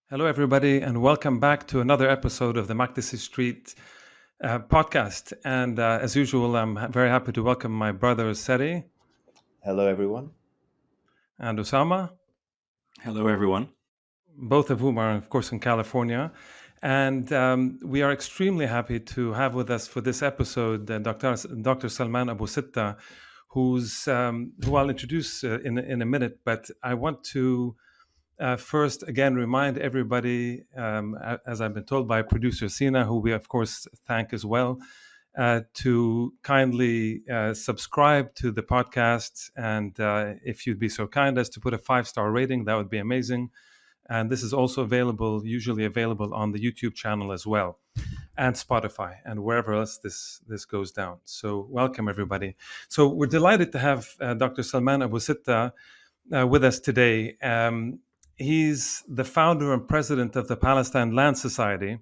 Hello, everybody, and welcome back to another episode of the Makdisi Street podcast. And as usual, I'm very happy to welcome my brother Seri Hello, everyone. and Osama, Hello, everyone. both of whom are, of course, in California. And we are extremely happy to have with us for this episode Dr. Salman Abu Sitta, who I'll introduce in a minute. But I want to first, again, remind everybody, as I've been told by producer Sina, who we of course thank as well, to kindly subscribe to the podcast. And if you'd be so kind as to put a 5-star rating, that would be amazing. And this is also usually available on the YouTube channel as well, and Spotify, and wherever else this goes down. So welcome, everybody. So we're delighted to have Dr. Salman Abu Sitta with us today. He's the founder and president of the Palestine Land Society,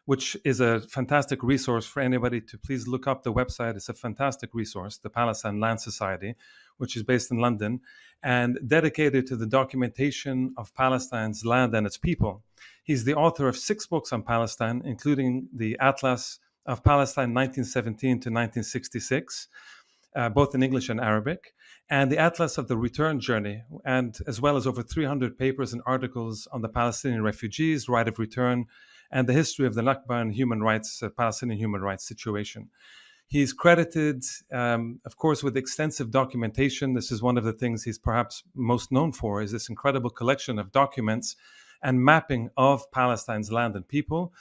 which is a fantastic resource for anybody to please look up the website. It's a fantastic resource, the Palestine Land Society, which is based in London and dedicated to the documentation of Palestine's land and its people. He's the author of 6 books on Palestine, including the Atlas of Palestine 1917 to 1966, both in English and Arabic, and the Atlas of the Return Journey, and as well as over 300 papers and articles on the Palestinian refugees, right of return, and the history of the Nakba and human rights, Palestinian human rights situation. He's credited, of course, with extensive documentation. This is one of the things he's perhaps most known for, is this incredible collection of documents and mapping of Palestine's land and people.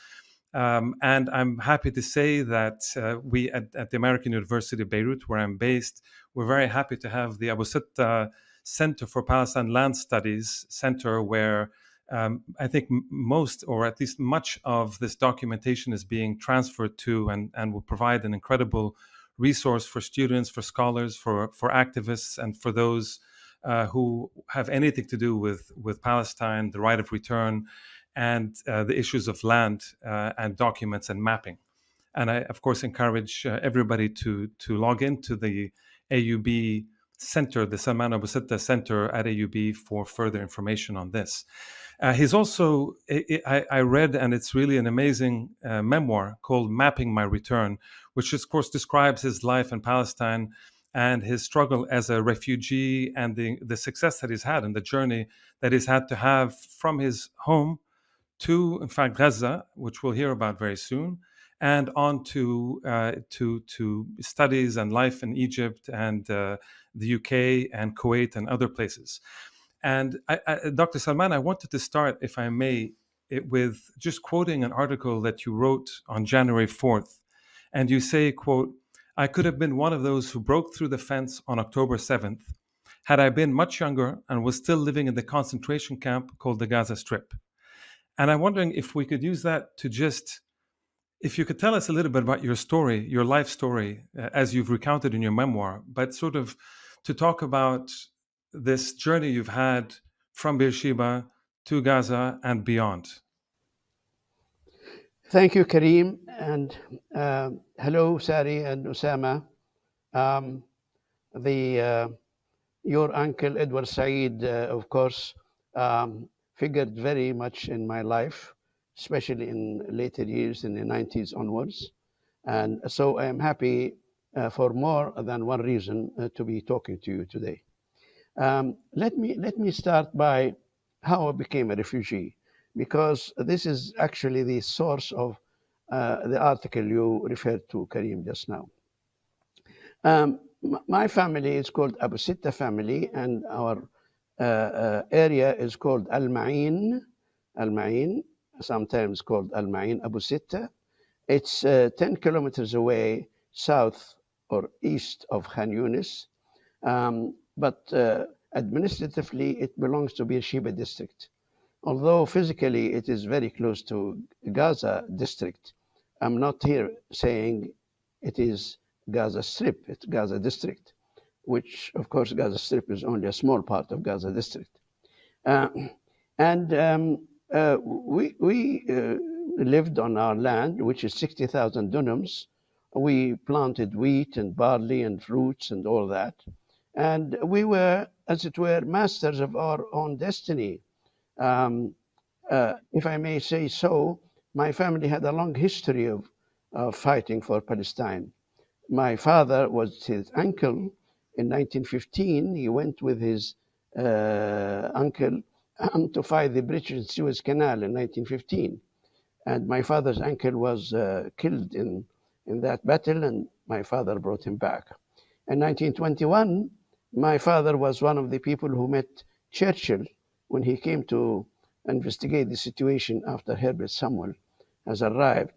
And I'm happy to say that we at the American University of Beirut, where I'm based, we're very happy to have the Abu Sitta Center for Palestine Land Studies Center, where I think most, or at least much of this documentation is being transferred to, and will provide an incredible resource for students, for scholars, for activists, and for those who have anything to do with Palestine, the right of return, and the issues of land and documents and mapping. And I, of course, encourage everybody to log into the AUB Center, the Salman Abu Sitta Center at AUB, for further information on this. He's also, I read, and it's really an amazing memoir called Mapping My Return, which of course describes his life in Palestine and his struggle as a refugee, and the success that he's had and the journey that he's had to have from his home to, in fact, Gaza, which we'll hear about very soon, and on to studies and life in Egypt and the UK and Kuwait and other places. And Dr. Salman, I wanted to start, if I may, with just quoting an article that you wrote on January 4th. And you say, quote, "I could have been one of those who broke through the fence on October 7th had I been much younger and was still living in the concentration camp called the Gaza Strip." And I'm wondering if we could use that to just, if you could tell us a little bit about your story, your life story, as you've recounted in your memoir, but sort of to talk about this journey you've had from Beersheba to Gaza and beyond. Thank you, Kareem, and hello, Sari and Osama. Um, your uncle Edward Said, of course, figured very much in my life, especially in later years, in the 90s onwards. And so I am happy for more than one reason to be talking to you today. Let me start by how I became a refugee, because this is actually the source of the article you referred to, Kareem, just now. My family is called Abu Sitta family, and our area is called Al-Ma'in, sometimes called Al-Ma'in Abu Sitta. It's 10 kilometers away south or east of Khan Yunis, but administratively it belongs to Beersheba district. Although physically it is very close to Gaza district. I'm not here saying it is Gaza Strip, it's Gaza district, which of course Gaza Strip is only a small part of Gaza district. We lived on our land, which is 60,000 dunams. We planted wheat and barley and fruits and all that. And we were, as it were, masters of our own destiny. if I may say so, my family had a long history of fighting for Palestine. My father was his uncle. In 1915, he went with his uncle to fight the British Suez Canal in 1915. And my father's uncle was killed in that battle, and my father brought him back. In 1921, my father was one of the people who met Churchill when he came to investigate the situation after Herbert Samuel has arrived.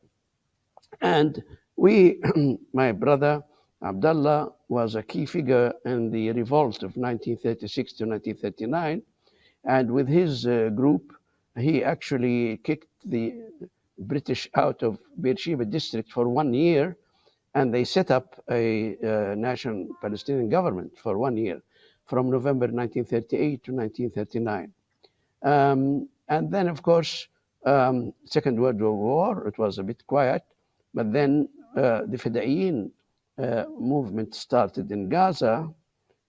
And we, my brother Abdullah, was a key figure in the revolt of 1936 to 1939. And with his group, he actually kicked the British out of Beersheba district for 1 year, and they set up a national Palestinian government for 1 year, from November 1938 to 1939. And then, of course, Second World War, it was a bit quiet, but then the Fedayeen movement started in Gaza,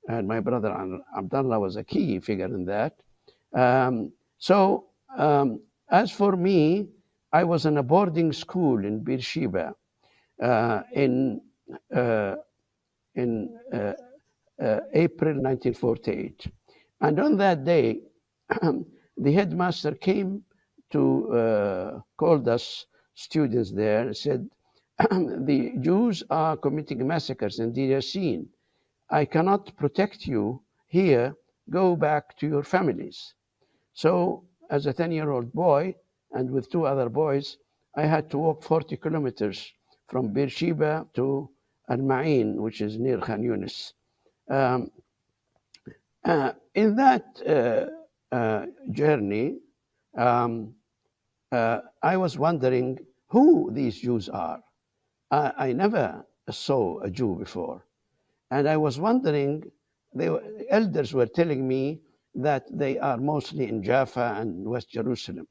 and my brother Abdullah was a key figure in that. So as for me, I was in a boarding school in Beersheba in April 1948. And on that day, the headmaster came to called us students there and said, the Jews are committing massacres in Deir Yassin. I cannot protect you here. Go back to your families. So as a 10-year-old boy and with two other boys, I had to walk 40 kilometers from Beersheba to Al-Ma'in, which is near Khan Yunis. In that journey, I was wondering who these Jews are. I never saw a Jew before. And I was wondering, elders were telling me that they are mostly in Jaffa and West Jerusalem.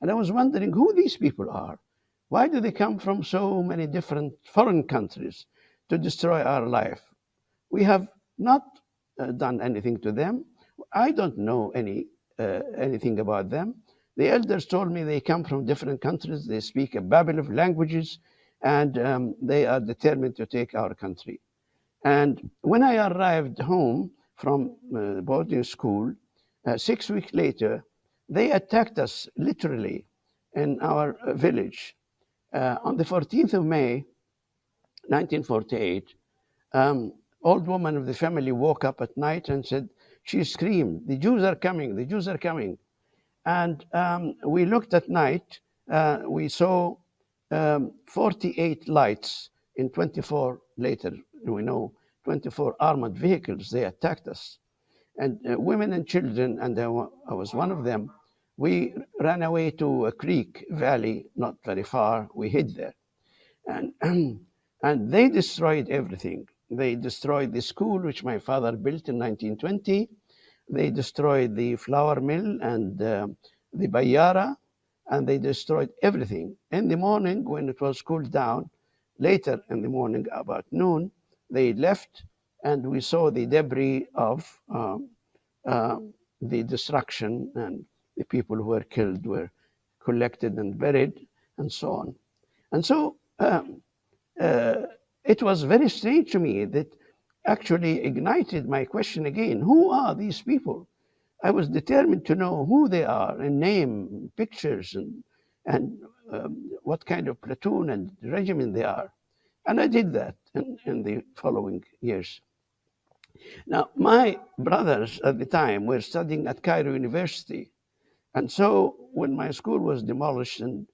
And I was wondering who these people are. Why do they come from so many different foreign countries to destroy our life? We have not done anything to them. I don't know anything about them. The elders told me they come from different countries. They speak a babel of languages, and they are determined to take our country. And when I arrived home from boarding school, 6 weeks later, they attacked us literally in our village. On the 14th of May, 1948, old woman of the family woke up at night and said, she screamed, the Jews are coming, the Jews are coming. And we looked at night, we saw 48 lights in 24 later, 24 armored vehicles, they attacked us. And women and children, and I was one of them, we ran away to a creek valley, not very far, we hid there. And they destroyed everything. They destroyed the school, which my father built in 1920. They destroyed the flour mill and the Bayara, and they destroyed everything. In the morning, when it was cooled down, later in the morning, about noon, they left, and we saw the debris of the destruction, and the people who were killed were collected and buried, and so on. And so it was very strange to me that actually ignited my question again. Who are these people? I was determined to know who they are and name, pictures, and what kind of platoon and regiment they are. And I did that in the following years. Now, my brothers at the time were studying at Cairo University. And so when my school was demolished and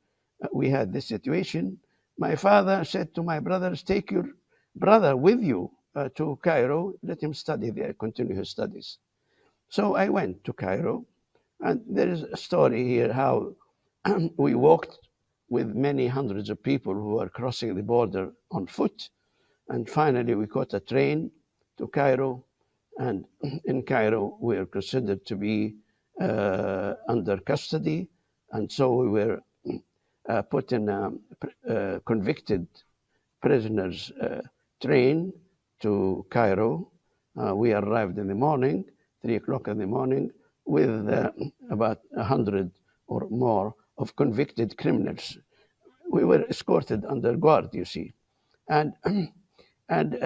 we had this situation, my father said to my brothers, take your brother with you to Cairo, let him study there, continue his studies. So I went to Cairo, and there is a story here how we walked with many hundreds of people who were crossing the border on foot, and finally we caught a train to Cairo, and in Cairo we were considered to be under custody, and so we were put in a convicted prisoners train to Cairo. We arrived in the morning, 3 o'clock in the morning, with about 100 or more of convicted criminals. We were escorted under guard, you see. And, and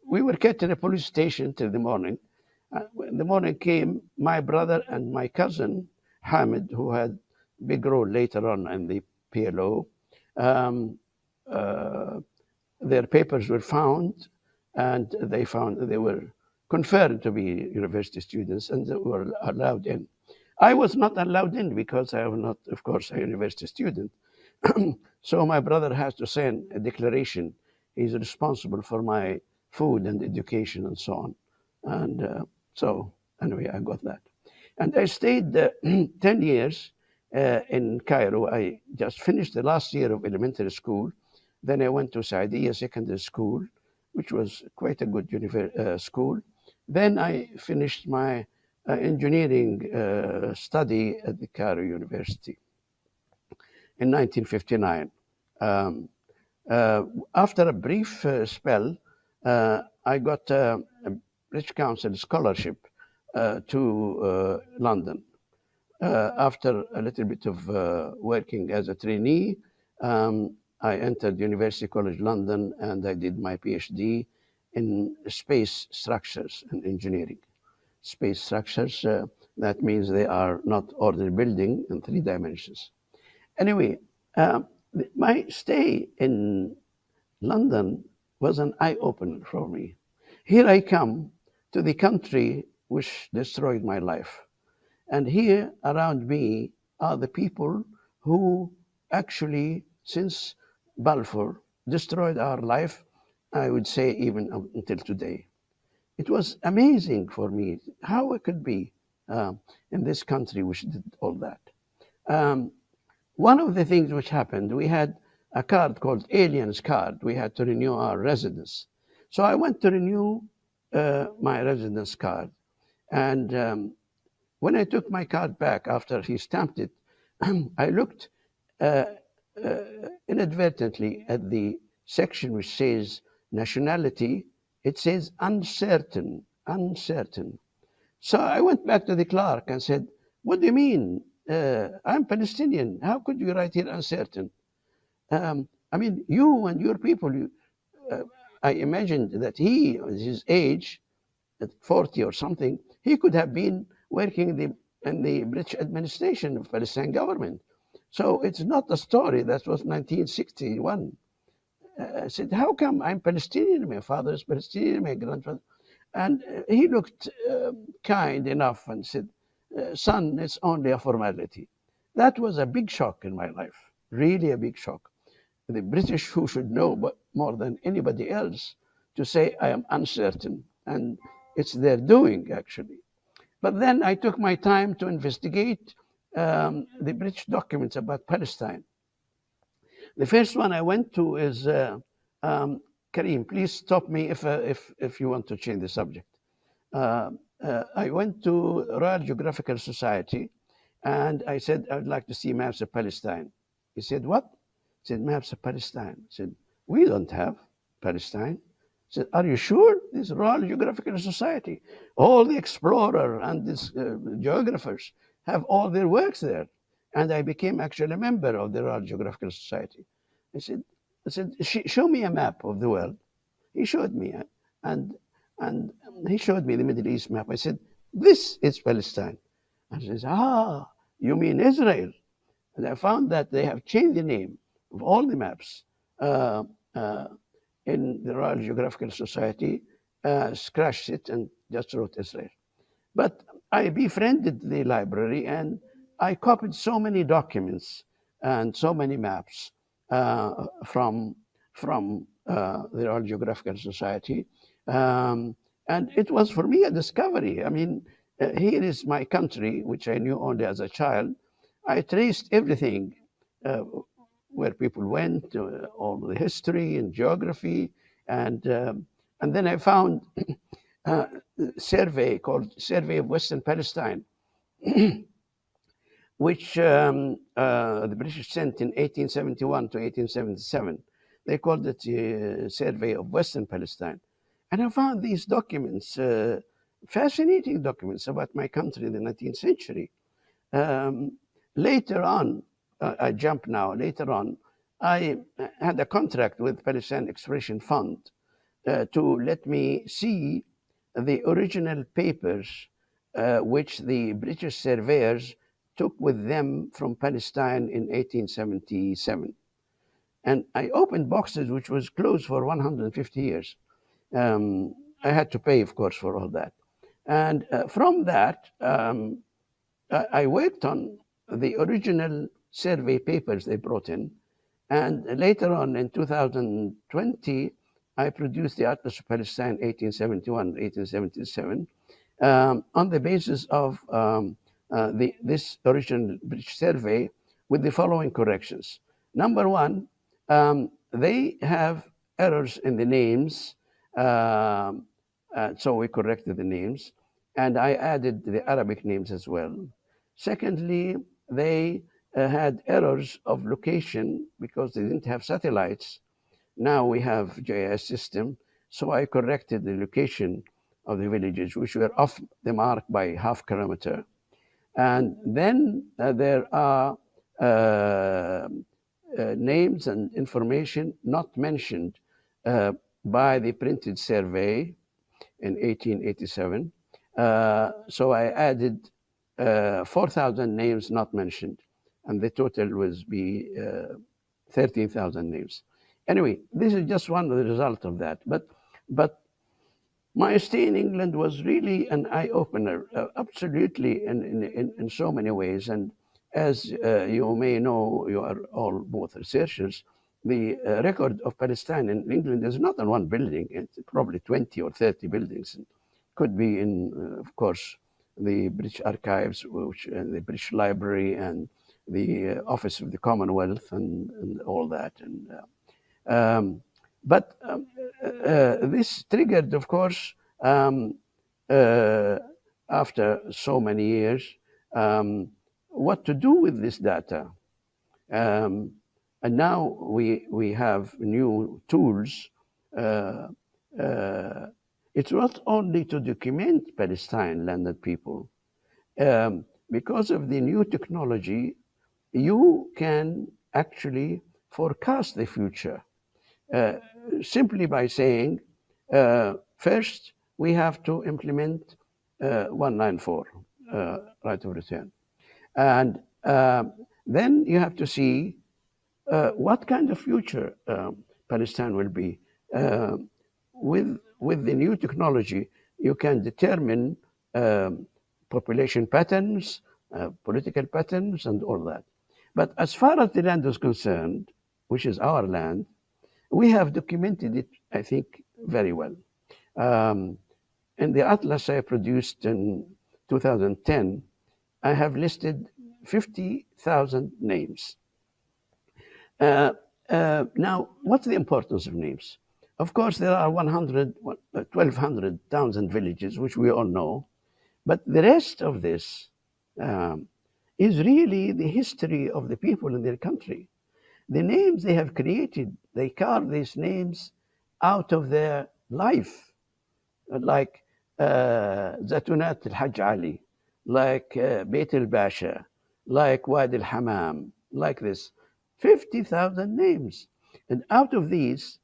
we were kept in a police station till the morning. When the morning came, my brother and my cousin, Hamid, who had a big role later on in the PLO, um, uh, their papers were found, and they were confirmed to be university students, and they were allowed in. I was not allowed in because I was not, of course, a university student. So my brother has to sign a declaration. He's responsible for my food and education and so on. And so anyway, I got that. And I stayed 10 years in Cairo. I just finished the last year of elementary school. Then I went to Saadiya Secondary School, which was quite a good school. Then I finished my engineering study at the Cairo University in 1959. Um, After a brief spell, I got a British Council scholarship to London. After a little bit of working as a trainee, I entered University College London and I did my PhD in space structures and engineering. Space structures, that means they are not ordinary building in 3 dimensions. Anyway, my stay in London was an eye opener for me. Here I come to the country which destroyed my life. And here around me are the people who actually, since Balfour, destroyed our life, I would say even until today. It was amazing for me how it could be in this country which did all that. Um, One of the things which happened, we had a card called Aliens Card. We had to renew our residence. So I went to renew my residence card. And when I took my card back after he stamped it, I looked uh, inadvertently at the section which says nationality. It says uncertain, uncertain. So I went back to the clerk and said, "What do you mean? I'm Palestinian. How could you write here uncertain? I mean, you and your people, I imagined that he, at his age, at 40 or something, he could have been working in the British administration of Palestinian government. So it's not a story. That was 1961. I said, how come I'm Palestinian? My father is Palestinian, my grandfather. And he looked kind enough and said, son, it's only a formality. That was a big shock in my life, really a big shock. The British, who should know more than anybody else, to say I am uncertain. And it's their doing, actually. But then I took my time to investigate the British documents about Palestine. The first one I went to is, Kareem, please stop me if you want to change the subject. I went to Royal Geographical Society and I said, I would like to see maps of Palestine. He said, what? I said, maps of Palestine. I said, we don't have Palestine. I said, are you sure? This Royal Geographical Society, all the explorer and these geographers have all their works there. And I became actually a member of the Royal Geographical Society. I said, show me a map of the world. He showed me, and he showed me the Middle East map. I said, this is Palestine. And he says, you mean Israel? And I found that they have changed the name of all the maps in the Royal Geographical Society, scratched it and just wrote Israel. But I befriended the library and I copied so many documents and so many maps from the Royal Geographical Society. And it was for me a discovery. I mean, here is my country, which I knew only as a child. I traced everything, where people went, all the history and geography, and then I found a survey called Survey of Western Palestine, which the British sent in 1871 to 1877. They called it Survey of Western Palestine. And I found these documents, fascinating documents about my country in the 19th century. later on, I jump now, later on, I had a contract with Palestine Exploration Fund to let me see the original papers which the British surveyors took with them from Palestine in 1877. And I opened boxes which was closed for 150 years. I had to pay, of course, for all that. And from that, I worked on the original survey papers they brought in. And later on in 2020, I produced the Atlas of Palestine 1871, 1877, on the basis of this original British survey with the following corrections. Number one, they have errors in the names, so we corrected the names, and I added the Arabic names as well. Secondly, they had errors of location because they didn't have satellites. Now we have GIS system, so I corrected the location of the villages, which were off the mark by half kilometer. And then there are names and information not mentioned by the printed survey in 1887. So I added 4,000 names not mentioned, and the total was be 13,000 names. Anyway, this is just one of the result of that. But my stay in England was really an eye-opener, absolutely in so many ways. And as you may know, you are all both researchers, the record of Palestine in England is not in one building. It's probably 20 or 30 buildings. It could be in, of course, the British Archives, and the British Library, and the Office of the Commonwealth, and all that. But this triggered, of course, after so many years, what to do with this data. And now we have new tools. It's not only to document Palestine landed people. Because of the new technology, you can actually forecast the future. Simply by saying, first, we have to implement 194, right of return. And then you have to see what kind of future Palestine will be. With the new technology, you can determine population patterns, political patterns, and all that. But as far as the land is concerned, which is our land, we have documented it, I think, very well. In the atlas I produced in 2010, I have listed 50,000 names. Now, what's the importance of names? Of course, there are 1,200 towns and villages, which we all know. But the rest of this is really the history of the people in their country. The names they have created, they carve these names out of their life, like Zatunat al-Hajj Ali, like Beit al-Basha, like Wadi al-Hamam, like this. 50,000 names. And out of these,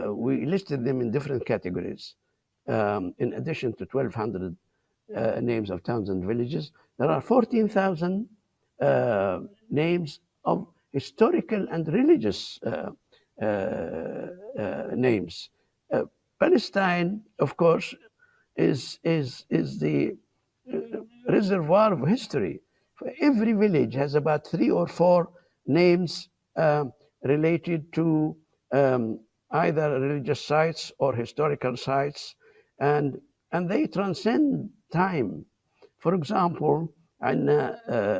we listed them in different categories. In addition to 1,200 names of towns and villages, there are 14,000 names of historical and religious names. Palestine, of course, is the reservoir of history. Every village has about 3 or 4 names related to either religious sites or historical sites, and they transcend time. For example, and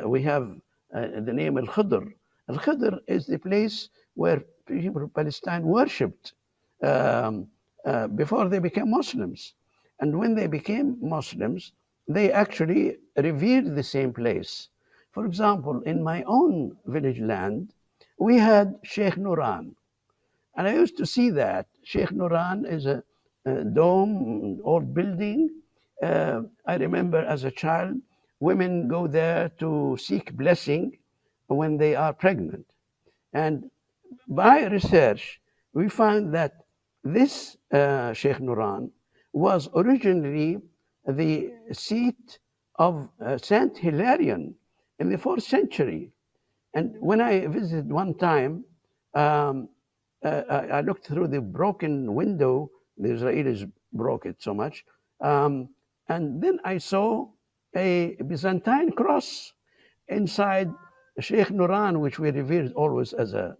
we have the name Al-Khidr. Al-Khidr is the place where people of Palestine worshipped before they became Muslims. And when they became Muslims, they actually revered the same place. For example, in my own village land, we had Sheikh Nuran. And I used to see that. Sheikh Nuran is a dome, old building. I remember as a child, women go there to seek blessing when they are pregnant. And by research, we found that this Sheikh Nuran was originally the seat of Saint Hilarion in the 4th century. And when I visited one time, um, I looked through the broken window. The Israelis broke it so much. Um, and then I saw a Byzantine cross inside Sheikh Nuran, which we revered always as a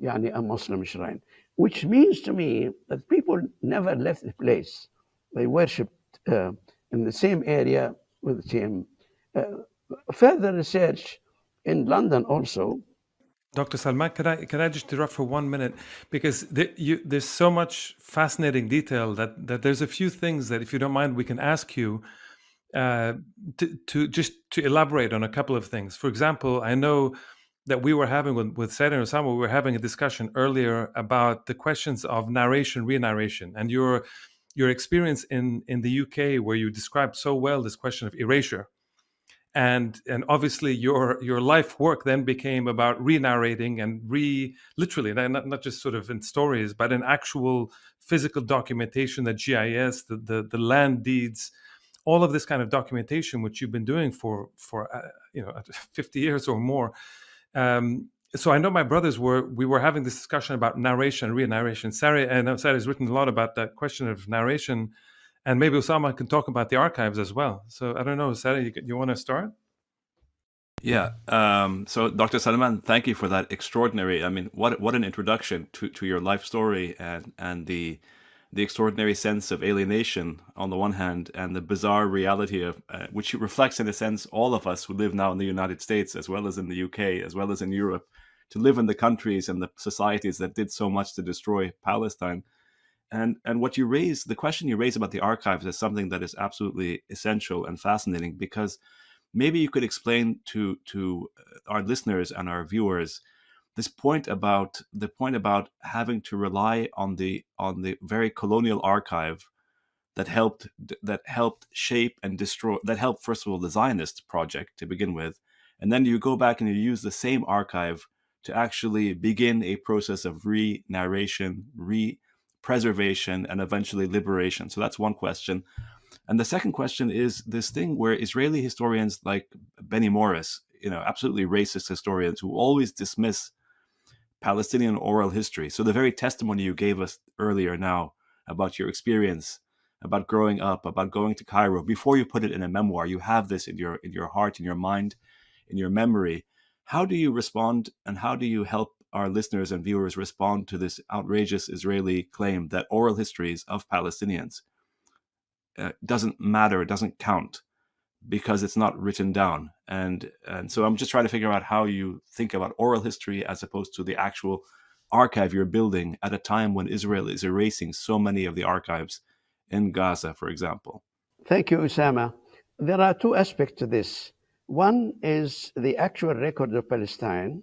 يعني a Muslim shrine, which means to me that people never left the place. They worshipped in the same area with the same. Uh, Further research in London also. Dr. Salman, can I just interrupt for 1 minute? Because there's so much fascinating detail that there's a few things that, if you don't mind, we can ask you uh, to elaborate on a couple of things. For example, I know that we were having with Said and Osama, we were having a discussion earlier about the questions of narration, re-narration, and your experience in the UK, where you described so well this question of erasure. And obviously your life work then became about re-narrating and literally not just sort of in stories, but in actual physical documentation, the GIS, the land deeds, all of this kind of documentation, which you've been doing for 50 years or more. So I know my brothers we were having this discussion about narration and re-narration. Sarah has written a lot about that question of narration, and maybe Osama can talk about the archives as well. So I don't know, Sarah, you want to start? Yeah. So, Dr. Salman, thank you for that extraordinary. I mean, what an introduction to your life story and the extraordinary sense of alienation on the one hand, and the bizarre reality of which reflects, in a sense, all of us who live now in the United States, as well as in the UK, as well as in Europe, to live in the countries and the societies that did so much to destroy Palestine. And what you raise, the question you raise about the archives, is something that is absolutely essential and fascinating, because maybe you could explain to our listeners and our viewers this point about having to rely on the very colonial archive that helped shape and destroy, that helped, first of all, the Zionist project to begin with, and then you go back and you use the same archive to actually begin a process of re-narration, re-preservation, and eventually liberation. So that's one question. And the second question is this thing where Israeli historians like Benny Morris, absolutely racist historians who always dismiss Palestinian oral history. So the very testimony you gave us earlier now about your experience, about growing up, about going to Cairo, before you put it in a memoir, you have this in your heart, in your mind, in your memory. How do you respond, and how do you help our listeners and viewers respond to this outrageous Israeli claim that oral histories of Palestinians doesn't matter, it doesn't count because it's not written down? And so I'm just trying to figure out how you think about oral history as opposed to the actual archive you're building at a time when Israel is erasing so many of the archives in Gaza, for example. Thank you, Usama. There are two aspects to this. One is the actual record of Palestine,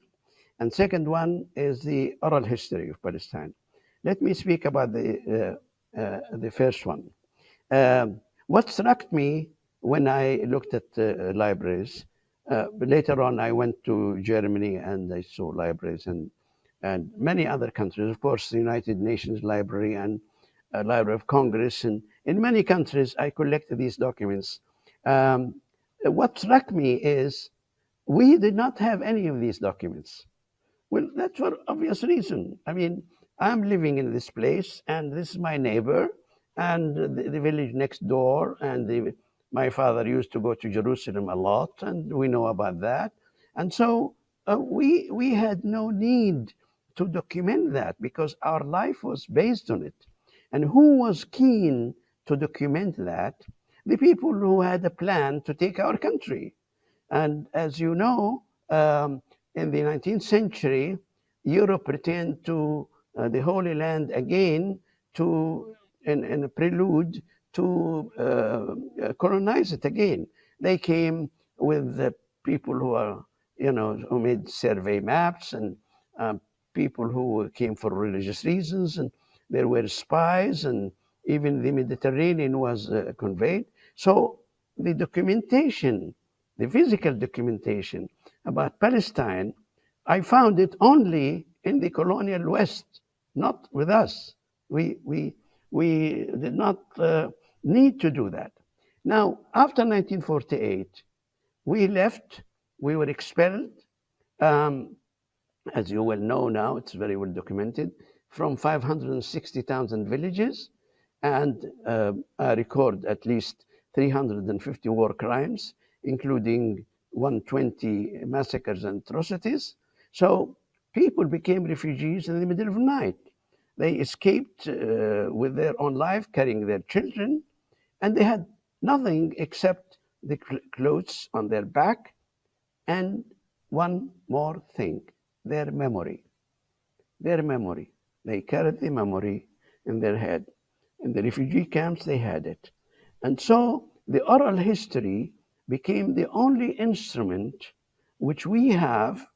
and second one is the oral history of Palestine. Let me speak about the first one. What struck me when I looked at libraries, later on I went to Germany and I saw libraries and many other countries, of course, the United Nations Library and Library of Congress. And in many countries, I collected these documents. What struck me is we did not have any of these documents. Well, that's for obvious reason. I mean, I'm living in this place, and this is my neighbor, and the village next door, and my father used to go to Jerusalem a lot, and we know about that. And so we had no need to document that because our life was based on it. And who was keen to document that? The people who had a plan to take our country. And as you know, in the 19th century, Europe returned to the Holy Land again in a prelude to colonize it again. They came with the people who made survey maps, and people who came for religious reasons, and there were spies, and even the Mediterranean was conveyed. So the documentation the physical documentation about Palestine, I found it only in the colonial West, not with us. We did not need to do that. Now, after 1948, we left, we were expelled. Um, as you well know now, it's very well documented, from 560 towns and villages, and I record at least 350 war crimes, including 120 massacres and atrocities. So people became refugees in the middle of the night. They escaped with their own life, carrying their children, and they had nothing except the clothes on their back and one more thing, their memory. Their memory. They carried the memory in their head. In the refugee camps, they had it. And so the oral history became the only instrument which we have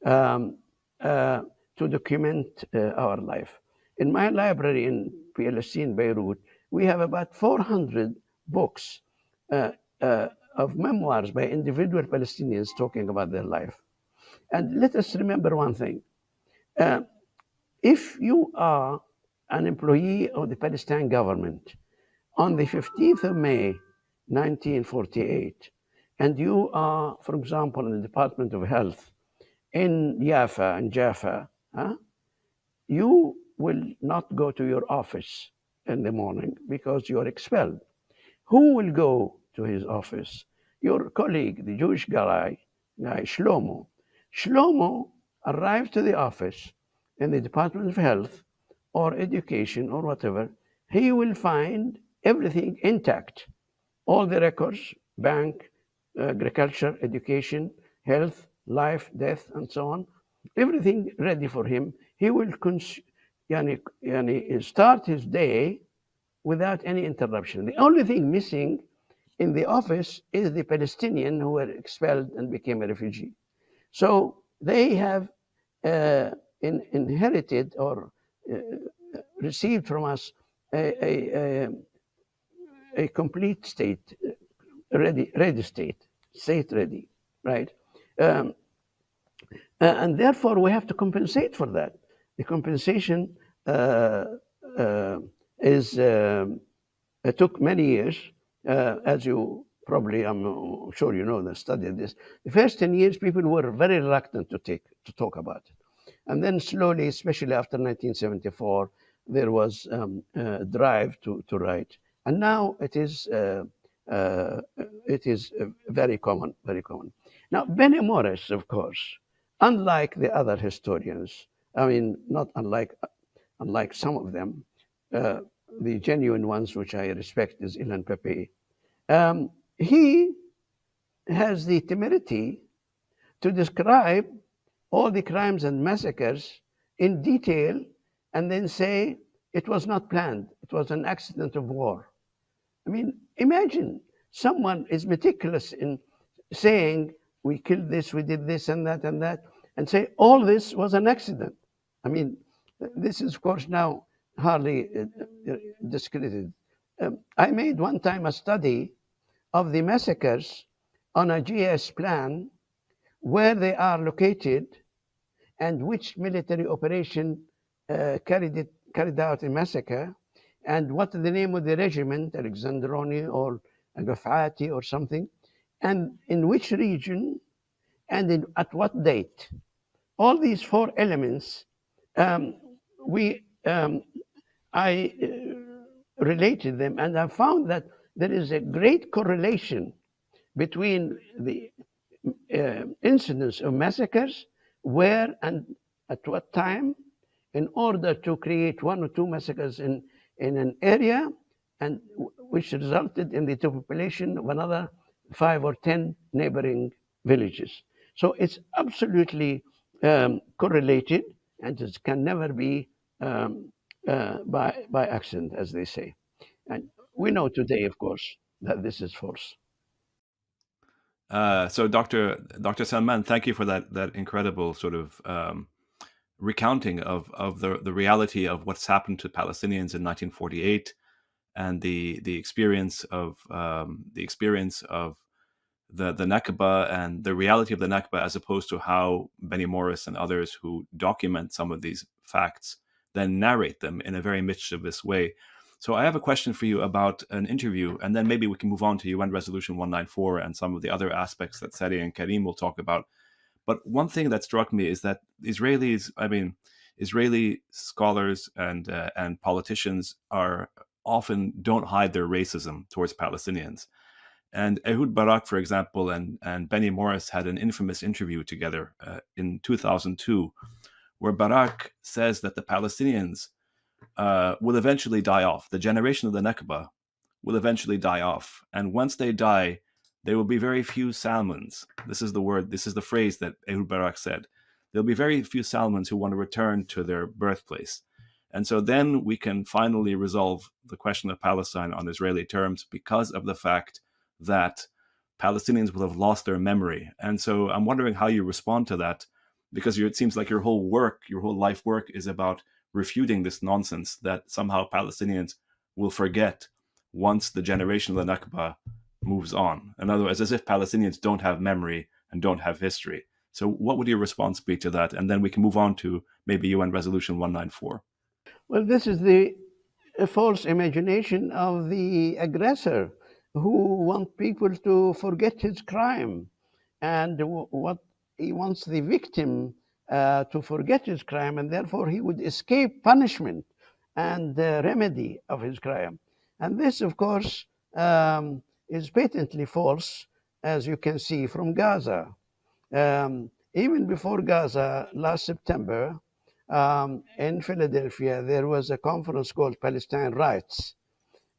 um, to document our life. In my library in PLC in Beirut, we have about 400 books of memoirs by individual Palestinians talking about their life. And let us remember one thing. If you are an employee of the Palestinian government on the 15th of May, 1948, and you are, for example, in the Department of Health in Jaffa, you will not go to your office in the morning because you are expelled. Who will go to his office? Your colleague, the Jewish guy Shlomo. Shlomo arrived to the office in the Department of Health or Education or whatever. He will find everything intact. All the records, bank, agriculture, education, health, life, death, and so on. Everything ready for him. He will start his day without any interruption. The only thing missing in the office is the Palestinian who were expelled and became a refugee. So they have inherited or received from us a complete state, ready state ready, right? And therefore we have to compensate for that. The compensation it took many years, as you probably, I'm sure you know, studied this. The first 10 years, people were very reluctant to talk about it. And then slowly, especially after 1974, there was a drive to write. And now it is very common, very common. Now, Benny Morris, of course, unlike the other historians, I mean, not unlike some of them, the genuine ones which I respect is Ilan Pepe, he has the temerity to describe all the crimes and massacres in detail and then say it was not planned, it was an accident of war. I mean, imagine someone is meticulous in saying we killed this, we did this and that, and say all this was an accident. I mean, this is, of course, now hardly discredited. I made one time a study of the massacres on a GS plan, where they are located and which military operation carried out a massacre, and what is the name of the regiment, Alexandroni or Agafati or something, and in which region, and at what date. All these four elements, I related them, and I found that there is a great correlation between the incidence of massacres, where and at what time, in order to create one or two massacres in an area, and which resulted in the depopulation of another 5 or 10 neighboring villages. So it's absolutely correlated, and it can never be by accident, as they say. And we know today, of course, that this is false. So Dr. Salman, thank you for that incredible sort of recounting of the reality of what's happened to Palestinians in 1948 and the experience of the Nakba and the reality of the Nakba, as opposed to how Benny Morris and others who document some of these facts then narrate them in a very mischievous way. So I have a question for you about an interview, and then maybe we can move on to UN Resolution 194 and some of the other aspects that Sadi and Karim will talk about. But one thing that struck me is that Israeli scholars and politicians are often don't hide their racism towards Palestinians. And Ehud Barak, for example, and Benny Morris had an infamous interview together in 2002, where Barak says that the Palestinians will eventually die off. The generation of the Nakba will eventually die off. And once they die, there will be very few Salmons. This is the phrase that Ehud Barak said. There'll be very few Salmons who want to return to their birthplace. And so then we can finally resolve the question of Palestine on Israeli terms, because of the fact that Palestinians will have lost their memory. And so I'm wondering how you respond to that, because it seems like your whole life work is about refuting this nonsense that somehow Palestinians will forget once the generation of the Nakba moves on. In other words, as if Palestinians don't have memory and don't have history. So what would your response be to that? And then we can move on to maybe UN Resolution 194. Well, this is the false imagination of the aggressor who wants people to forget his crime. And what he wants the victim to forget his crime, and therefore he would escape punishment and the remedy of his crime. And this, of course, is patently false, as you can see from Gaza. Even before Gaza, last September, in Philadelphia, there was a conference called Palestine Rights.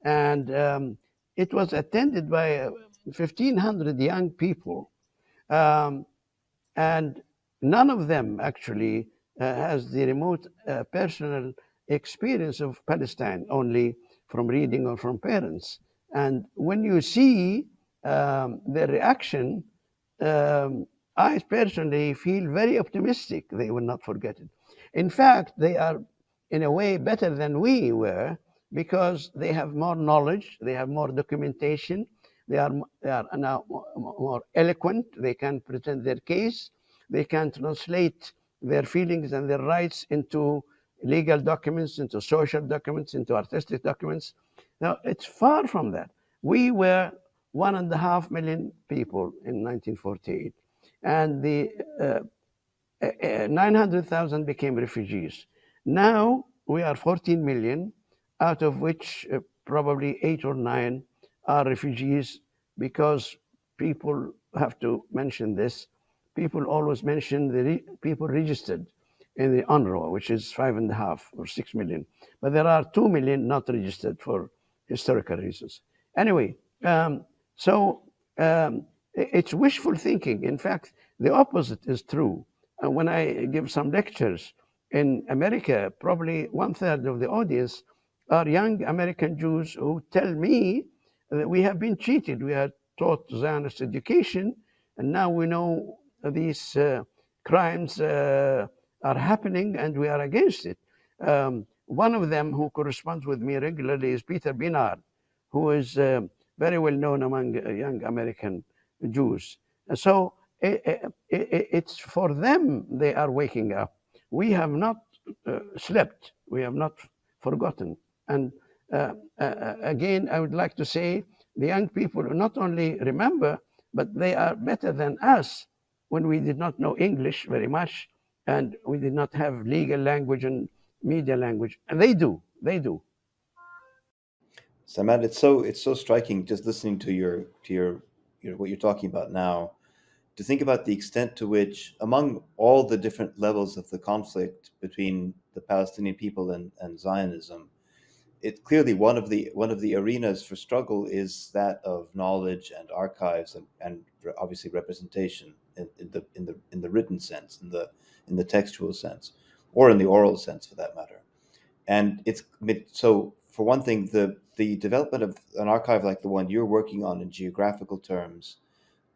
And it was attended by 1,500 young people. And none of them actually has the remote personal experience of Palestine, only from reading or from parents. And when you see their reaction, I personally feel very optimistic they will not forget it. In fact, they are in a way better than we were, because they have more knowledge, they have more documentation, they are now more eloquent, they can present their case, they can translate their feelings and their rights into legal documents, into social documents, into artistic documents. Now, it's far from that. We were 1.5 million people in 1948, and the 900,000 became refugees. Now we are 14 million, out of which probably 8 or 9 are refugees, because people have to mention this. People always mention the people registered in the UNRWA, which is 5.5 or 6 million. But there are 2 million not registered for historical reasons. Anyway, it's wishful thinking. In fact, the opposite is true. When I give some lectures in America, probably 1/3 of the audience are young American Jews who tell me that we have been cheated. We are taught Zionist education, and now we know these crimes are happening and we are against it. One of them who corresponds with me regularly is Peter Binard, who is very well known among young American Jews. And so it's for them they are waking up. We have not slept. We have not forgotten. And again, I would like to say the young people not only remember, but they are better than us when we did not know English very much, and we did not have legal language and media language. And they do. They do. Salman, it's so striking just listening to your what you're talking about now, to think about the extent to which, among all the different levels of the conflict between the Palestinian people and Zionism, it's clearly one of the arenas for struggle is that of knowledge and archives and obviously representation in the written sense, in the textual sense, or in the oral sense for that matter. And so for one thing, the development of an archive like the one you're working on in geographical terms,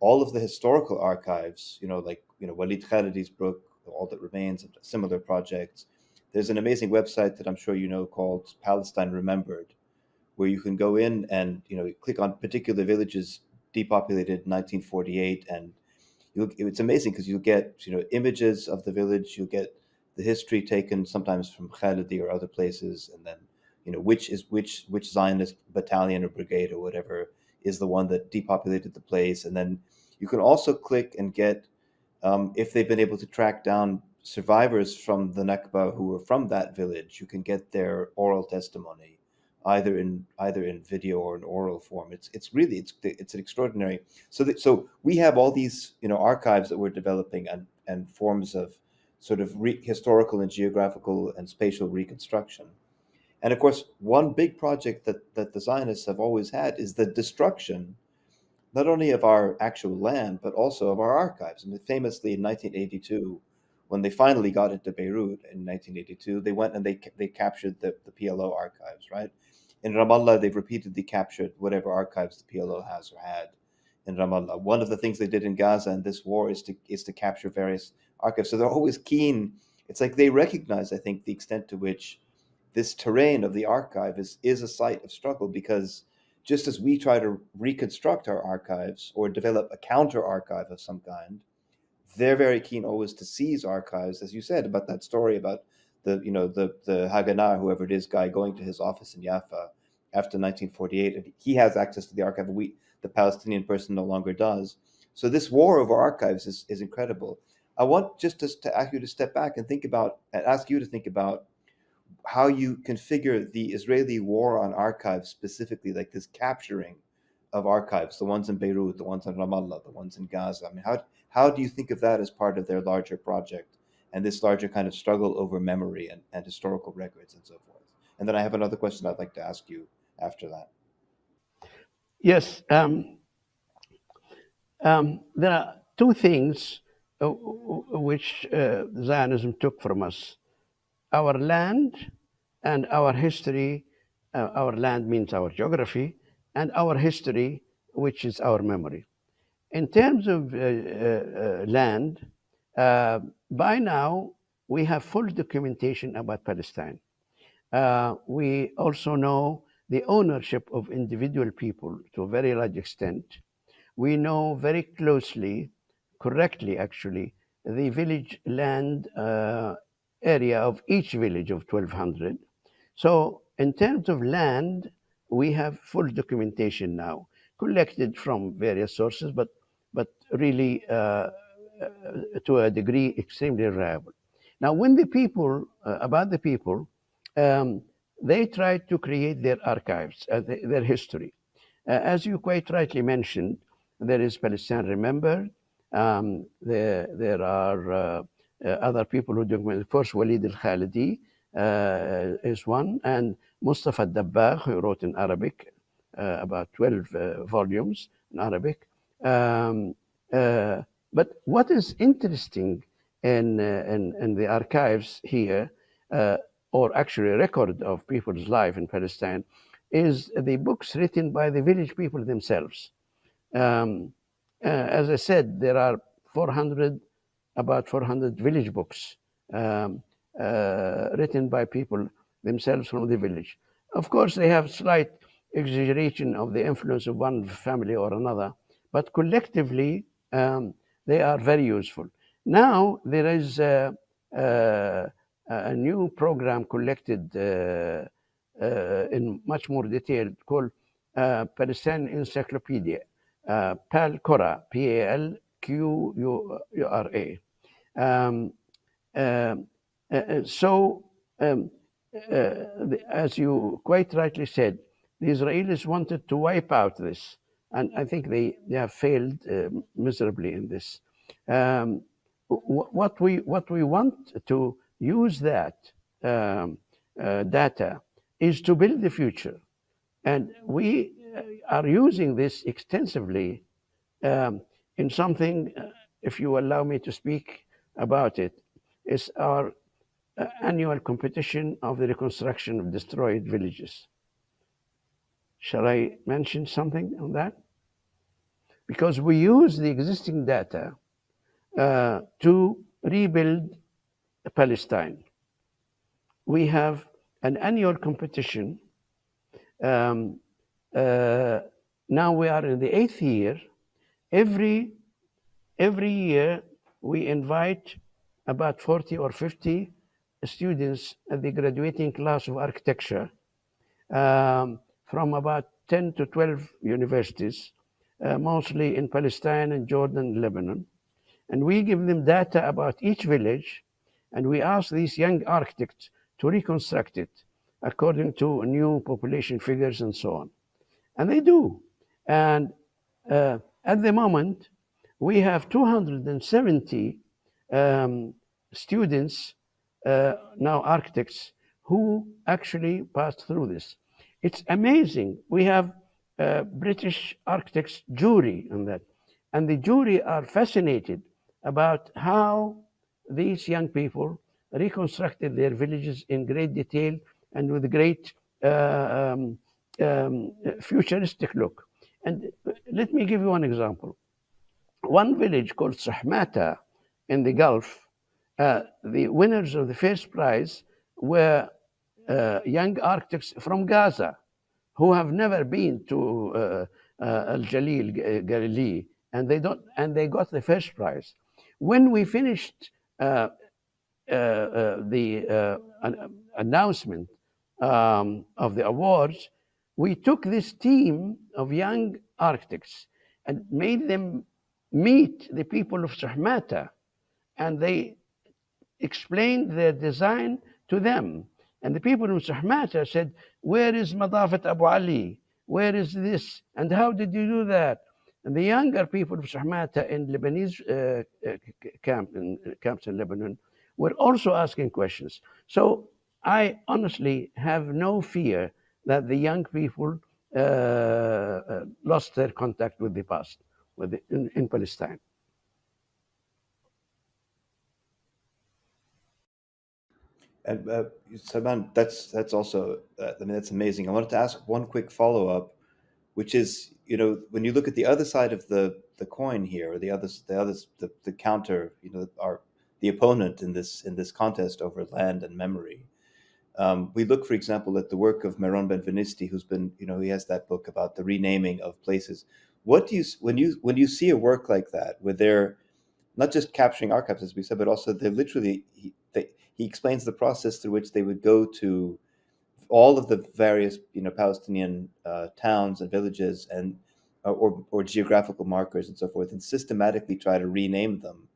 all of the historical archives, Walid Khalidi's book, All That Remains, and similar projects. There's an amazing website that I'm sure you know called Palestine Remembered, where you can go in and click on particular villages depopulated in 1948, and it's amazing because you'll get images of the village, you'll get the history taken sometimes from Khalidi or other places, and then which Zionist battalion or brigade or whatever is the one that depopulated the place, and then you can also click and get if they've been able to track down survivors from the Nakba who were from that village. You can get their oral testimony, either in video or in oral form. It's really it's an extraordinary. So we have all these archives that we're developing and forms of sort of historical and geographical and spatial reconstruction. And of course, one big project that the Zionists have always had is the destruction not only of our actual land, but also of our archives. I mean, famously in 1982, when they finally got into Beirut in 1982, they went and they captured the PLO archives, right? In Ramallah, they've repeatedly captured whatever archives the PLO has or had in Ramallah. One of the things they did in Gaza in this war is to capture various archives. So they're always keen. It's like they recognize, I think, the extent to which this terrain of the archive is a site of struggle, because just as we try to reconstruct our archives or develop a counter archive of some kind, they're very keen always to seize archives, as you said about that story about the Haganah, whoever it is, guy going to his office in Jaffa after 1948, and he has access to the archive. The Palestinian person no longer does. So this war over archives is incredible. I want just to ask you to step back and ask you to think about how you configure the Israeli war on archives, specifically like this capturing of archives, the ones in Beirut, the ones in Ramallah, the ones in Gaza. I mean, how do you think of that as part of their larger project and this larger kind of struggle over memory and historical records and so forth? And then I have another question I'd like to ask you after that. Yes, there are two things which Zionism took from us: our land and our history. Our land means our geography, and our history, which is our memory. In terms of land, by now we have full documentation about Palestine. We also know the ownership of individual people to a very large extent. We know very closely, correctly actually, the village land area of each village of 1,200. So in terms of land, we have full documentation now, collected from various sources, but really to a degree extremely reliable. Now, when the people, about the people, they tried to create their archives, their history. As you quite rightly mentioned, there is Palestine Remembered. There are other people who document. Of course, Walid al-Khalidi is one, and Mustafa Dabbagh, who wrote in Arabic, about 12 volumes in Arabic. But what is interesting in the archives here, or actually a record of people's life in Palestine, is the books written by the village people themselves. As I said, there are about 400 village books written by people themselves from the village. Of course, they have slight exaggeration of the influence of one family or another, but collectively, they are very useful. Now, there is a new program collected in much more detail called Palestine Encyclopedia, PALQURA, PALQURA. As you quite rightly said, the Israelis wanted to wipe out this, and I think they have failed miserably in this. What we want to use that data is to build the future, and we are using this extensively in something. If you allow me to speak about it, is our annual competition of the reconstruction of destroyed villages. Shall I mention something on that? Because we use the existing data to rebuild Palestine. We have an annual competition now we are in the 8th year. Every year we invite about 40 or 50 students at the graduating class of architecture from about 10 to 12 universities, mostly in Palestine and Jordan and Lebanon. And we give them data about each village, and we ask these young architects to reconstruct it according to new population figures and so on. And they do. And at the moment, we have 270 students, now architects, who actually passed through this. It's amazing. We have British architects jury on that. And the jury are fascinated about how these young people reconstructed their villages in great detail and with great futuristic look. And let me give you one example. One village called Sahmata in the Gulf, the winners of the first prize were young architects from Gaza who have never been to Al Jalil, Galilee, and they got the first prize. When we finished the announcement of the awards, we took this team of young architects and made them meet the people of Sahmata, and they explained their design to them. And the people of Sahmata said, "Where is Madafat Abu Ali? Where is this? And how did you do that?" And the younger people of Sahmata in Lebanese camps in Lebanon were also asking questions. So I honestly have no fear that the young people lost their contact with the past in Palestine. And Salman, that's also, I mean, that's amazing. I wanted to ask one quick follow up, which is, when you look at the other side of the coin here, or the counter, the opponent in this contest over land and memory. We look, for example, at the work of Meron Benvenisti, who's been, he has that book about the renaming of places. What do you, when you see a work like that, where they're not just capturing archives, as we said, but also they're literally, he explains the process through which they would go to all of the various, Palestinian towns and villages and or geographical markers and so forth, and systematically try to rename them,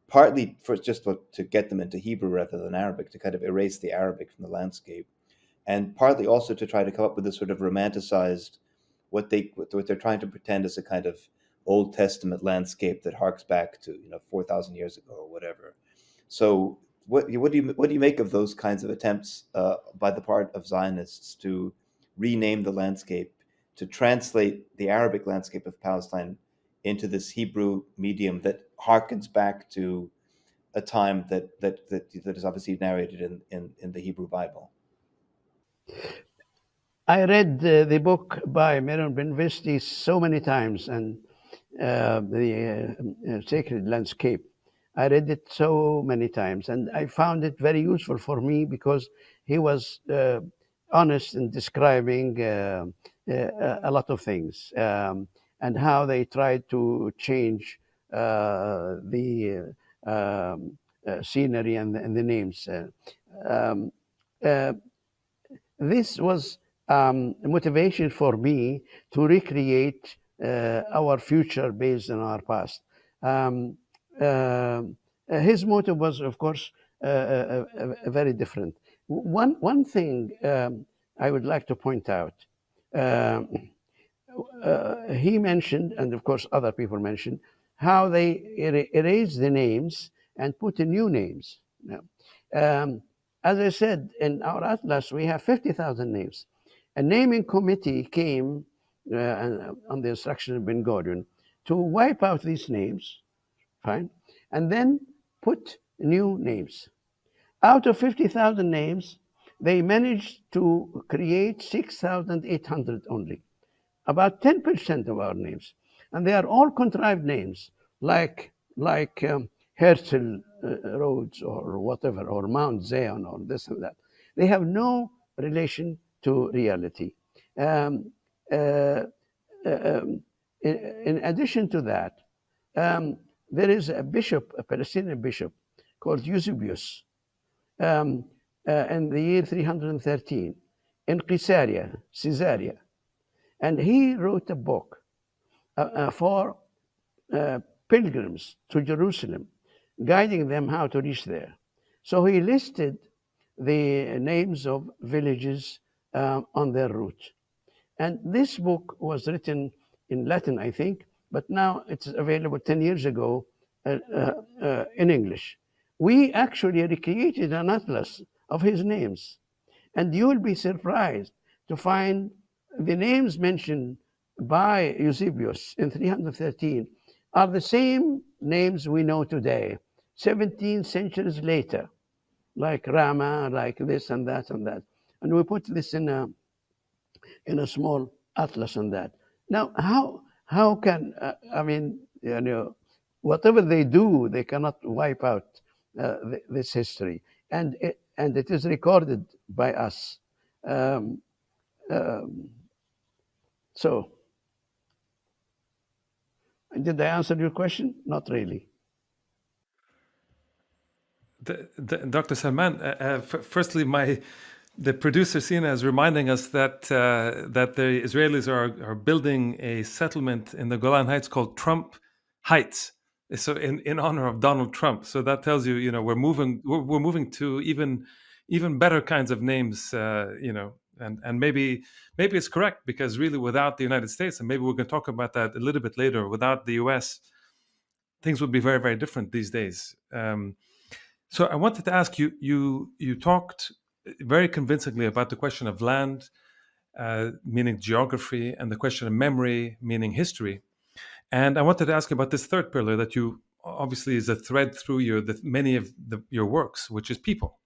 partly for just to get them into Hebrew rather than Arabic, to kind of erase the Arabic from the landscape, and partly also to try to come up with this sort of romanticized, what they're trying to pretend is a kind of Old Testament landscape that harks back to 4,000 years ago or whatever. So what do you make of those kinds of attempts by the part of Zionists to rename the landscape, to translate the Arabic landscape of Palestine into this Hebrew medium that harkens back to a time that is obviously narrated in the Hebrew Bible? I read the book by Meron Benvesti so many times, and the Sacred Landscape. I read it so many times, and I found it very useful for me because he was honest in describing a lot of things and how they tried to change the scenery and the names. Um, uh, this was a motivation for me to recreate our future based on our past. Um, uh, his motive was, of course, very different. One thing I would like to point out. Um he mentioned, and of course other people mentioned, how they erased the names and put in new names. Now, as I said, in our atlas, we have 50,000 names. A naming committee came on the instruction of Ben Gurion to wipe out these names, fine, and then put new names. Out of 50,000 names, they managed to create 6,800 only, about 10% of our names. And they are all contrived names, like Herzl roads or whatever, or Mount Zion or this and that. They have no relation to reality. Um, uh, in addition to that, there is a bishop, a Palestinian bishop, called Eusebius, in the year 313 in Caesarea, and he wrote a book for pilgrims to Jerusalem, guiding them how to reach there. So he listed the names of villages on their route. And this book was written in Latin, I think, but now it's available 10 years ago in English. We actually recreated an atlas of his names. And you will be surprised to find the names mentioned by Eusebius in 313 are the same names we know today, 17 centuries later, like Rama, like this and that and that. And we put this in a small atlas on that. Now, how can whatever they do, they cannot wipe out this history, and it is recorded by us. So, did I answer your question? Not really. Dr. Salman, firstly, the producer Sina is reminding us that that the Israelis are building a settlement in the Golan Heights called Trump Heights, so in honor of Donald Trump. So that tells you, we're moving to even better kinds of names, and maybe it's correct, because really without the United States, and maybe we're going to talk about that a little bit later, without the U.S., things would be very, very different these days. So I wanted to ask you, you talked very convincingly about the question of land, meaning geography, and the question of memory, meaning history. And I wanted to ask you about this third pillar that you obviously is a thread through many of your works, which is people.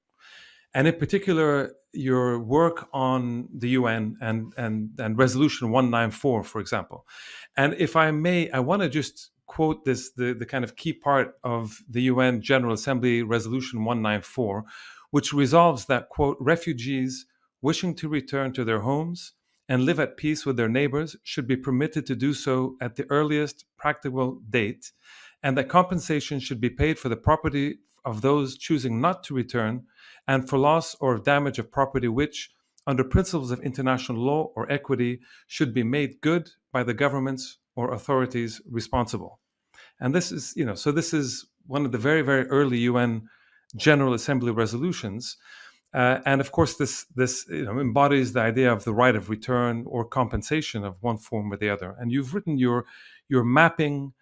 And in particular, your work on the UN and Resolution 194, for example. And if I may, I want to just quote the kind of key part of the UN General Assembly Resolution 194, which resolves that, quote, refugees wishing to return to their homes and live at peace with their neighbors should be permitted to do so at the earliest practicable date, and that compensation should be paid for the property of those choosing not to return, and for loss or damage of property which, under principles of international law or equity, should be made good by the governments or authorities responsible. And this is, so this is one of the very, very early UN General Assembly resolutions. And of course, this embodies the idea of the right of return or compensation of one form or the other. And you've written your mapping.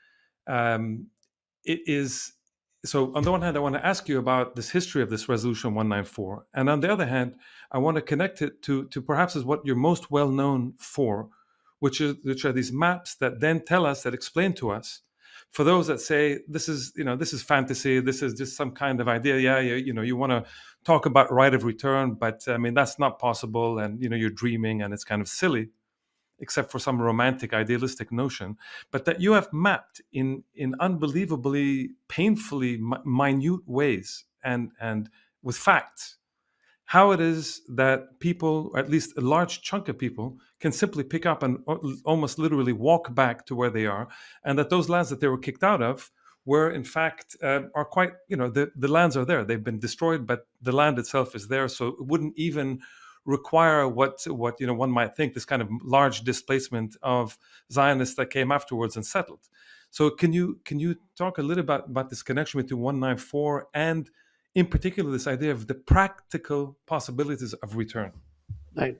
It is so. On the one hand, I want to ask you about this history of this Resolution 194, and on the other hand, I want to connect it to perhaps is what you're most well known for, which are these maps that then tell us, that explain to us, for those that say this is fantasy, this is just some kind of idea. Yeah, you want to talk about right of return, but I mean that's not possible, and you're dreaming, and it's kind of silly, except for some romantic, idealistic notion. But that you have mapped in unbelievably, painfully minute ways, and with facts, how it is that people, or at least a large chunk of people, can simply pick up and almost literally walk back to where they are, and that those lands that they were kicked out of were in fact are quite, the lands are there. They've been destroyed, but the land itself is there. So it wouldn't even require what one might think, this kind of large displacement of Zionists that came afterwards and settled. So can you talk a little about this connection between 194 and, in particular, this idea of the practical possibilities of return? Right.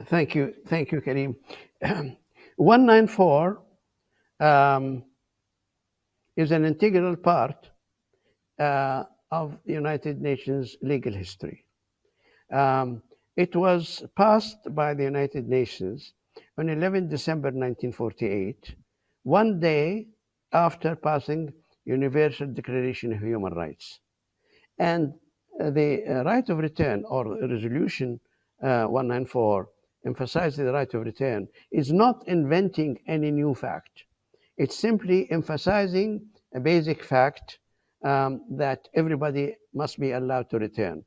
Thank you, Karim. 194 is an integral part of the United Nations legal history. It was passed by the United Nations on 11 December 1948, one day after passing Universal Declaration of Human Rights. And the right of return, or Resolution 194, emphasizing the right of return, is not inventing any new fact. It's simply emphasizing a basic fact that everybody must be allowed to return.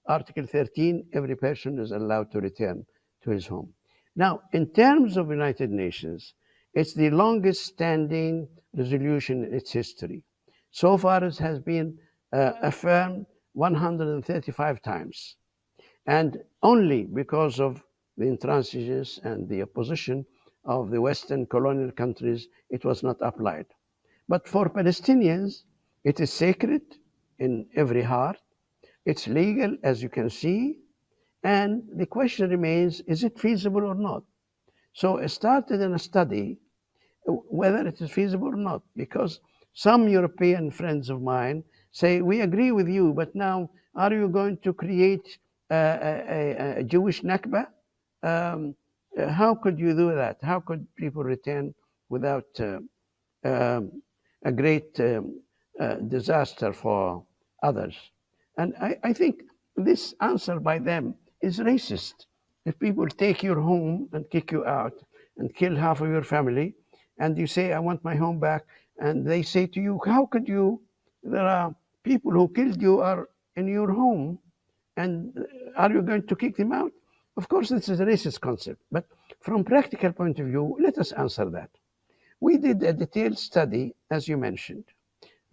Article 13, every person is allowed to return to his home. Now, in terms of United Nations, it's the longest standing resolution in its history. So far, it has been affirmed 135 times. And only because of the intransigence and the opposition of the Western colonial countries, it was not applied. But for Palestinians, it is sacred in every heart. It's legal, as you can see. And the question remains, is it feasible or not? So it started in a study whether it is feasible or not, because some European friends of mine say, we agree with you, but now are you going to create a Jewish Nakba? How could you do that? How could people return without a great disaster for others? And I think this answer by them is racist. If people take your home and kick you out and kill half of your family, and you say, I want my home back, and they say to you, how could you? There are people who killed you are in your home, and are you going to kick them out? Of course, this is a racist concept, but from practical point of view, let us answer that. We did a detailed study, as you mentioned,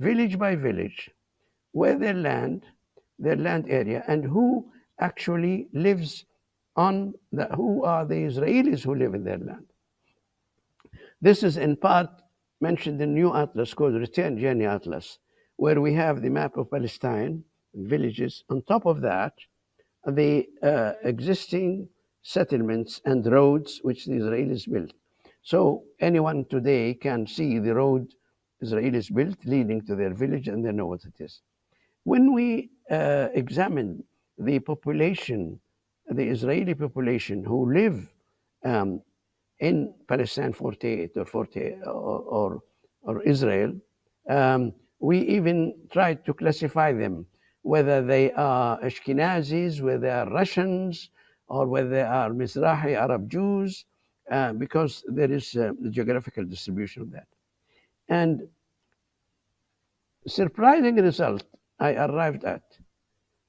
village by village, where their land area, and who actually lives on who are the Israelis who live in their land. This is in part mentioned in new atlas called Return Journey Atlas, where we have the map of Palestine, villages. On top of that, the existing settlements and roads which the Israelis built. So anyone today can see the road Israelis built leading to their village, and they know what it is. When we examine the population, the Israeli population who live in Palestine 48 or Israel, we even tried to classify them, whether they are Ashkenazis, whether they are Russians, or whether they are Mizrahi Arab Jews, because there is the geographical distribution of that. And surprising result I arrived at,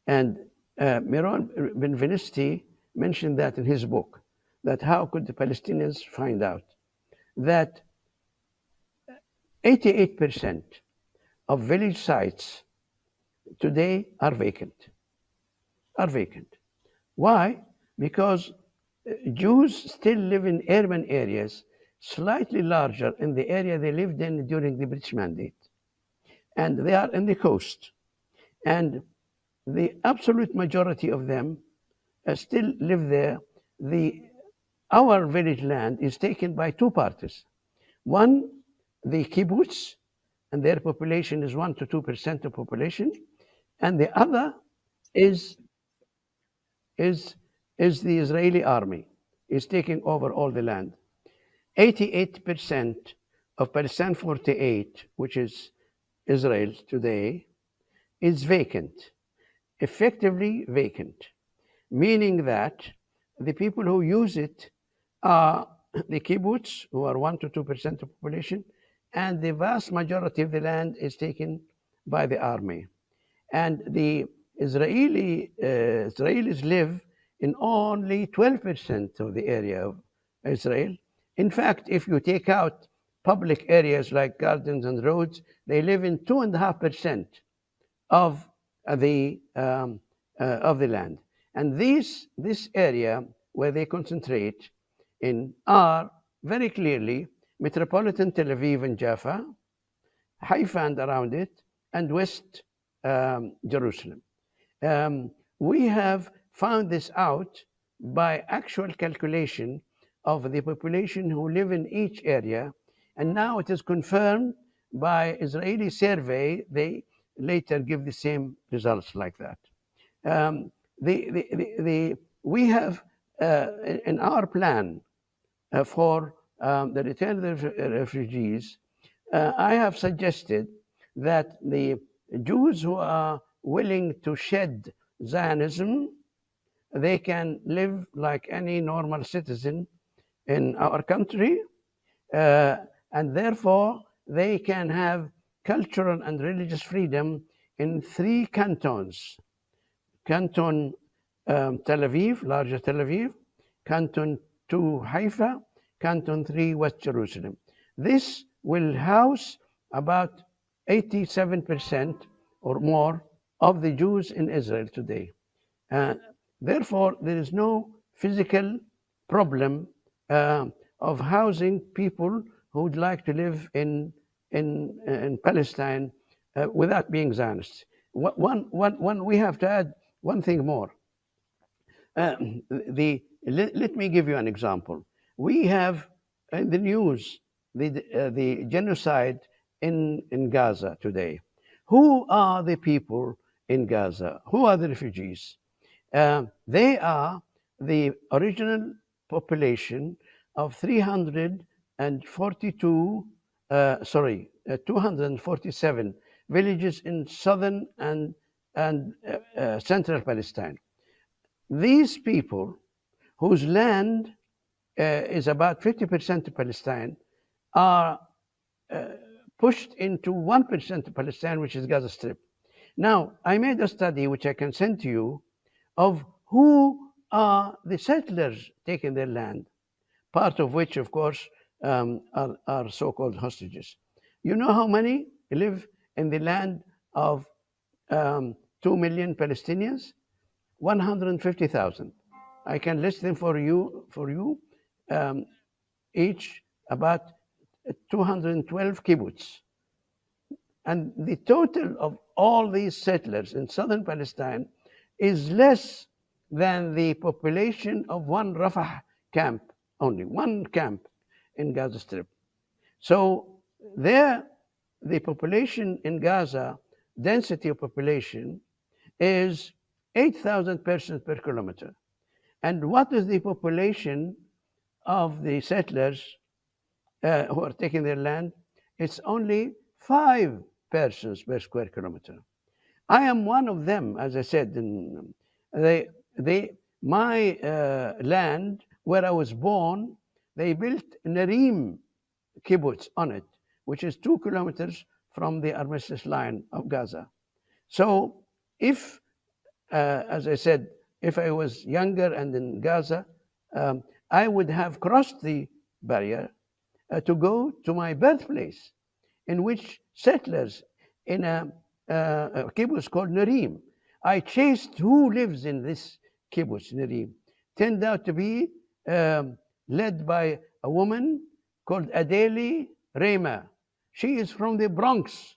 and Miron Benvenisti mentioned that in his book, that how could the Palestinians find out that 88% of village sites today are vacant. Why? Because Jews still live in urban areas slightly larger in the area they lived in during the British Mandate. And they are in the coast. And the absolute majority of them still live there. Our village land is taken by two parties. One, the kibbutz, and their population is 1 to 2% of population. And the other is the Israeli army, is taking over all the land. 88% of Palestine 48, which is Israel today, is vacant, effectively vacant, meaning that the people who use it are the kibbutz, who are 1 to 2% of population, and the vast majority of the land is taken by the army. And the Israelis live in only 12% of the area of Israel. In fact, if you take out public areas like gardens and roads, they live in 2.5% of the land. And this area where they concentrate in are very clearly metropolitan Tel Aviv and Jaffa, Haifa and around it, and West Jerusalem. We have found this out by actual calculation of the population who live in each area, and now it is confirmed by Israeli survey. They later give the same results like that. We have in our plan for the return of the refugees, I have suggested that the Jews who are willing to shed Zionism, they can live like any normal citizen in our country, and therefore they can have cultural and religious freedom in 3 cantons. Canton Tel Aviv, larger Tel Aviv, Canton to Haifa, Canton 3, West Jerusalem. This will house about 87% or more of the Jews in Israel today. Uh, Therefore, there is no physical problem of housing people who would like to live in Palestine without being Zionists. We have to add one thing more. Let me give you an example. We have in the news the genocide in Gaza today. Who are the people in Gaza? Who are the refugees? They are the original population of 247 villages in southern and central Palestine. These people, whose land is about 50% of Palestine, are pushed into 1% of Palestine, which is Gaza Strip. Now, I made a study, which I can send to you, of who are the settlers taking their land, part of which, of course, are so-called hostages. You know how many live in the land of 2 million Palestinians? 150,000. I can list them for you. Each about 212 kibbutz. And the total of all these settlers in southern Palestine is less than the population of one Rafah camp, only one camp in Gaza Strip. So there, the population in Gaza, density of population, is 8,000 persons per kilometer. And what is the population of the settlers who are taking their land? It's only 5 persons per square kilometer. I am one of them, as I said. My land, where I was born, they built Narim kibbutz on it, which is 2 kilometers from the armistice line of Gaza. So if, as I said, if I was younger and in Gaza, I would have crossed the barrier to go to my birthplace, in which settlers in a kibbutz called Narim. I chased who lives in this kibbutz, Narim. Turned out to be led by a woman called Adeli Rema. She is from the Bronx,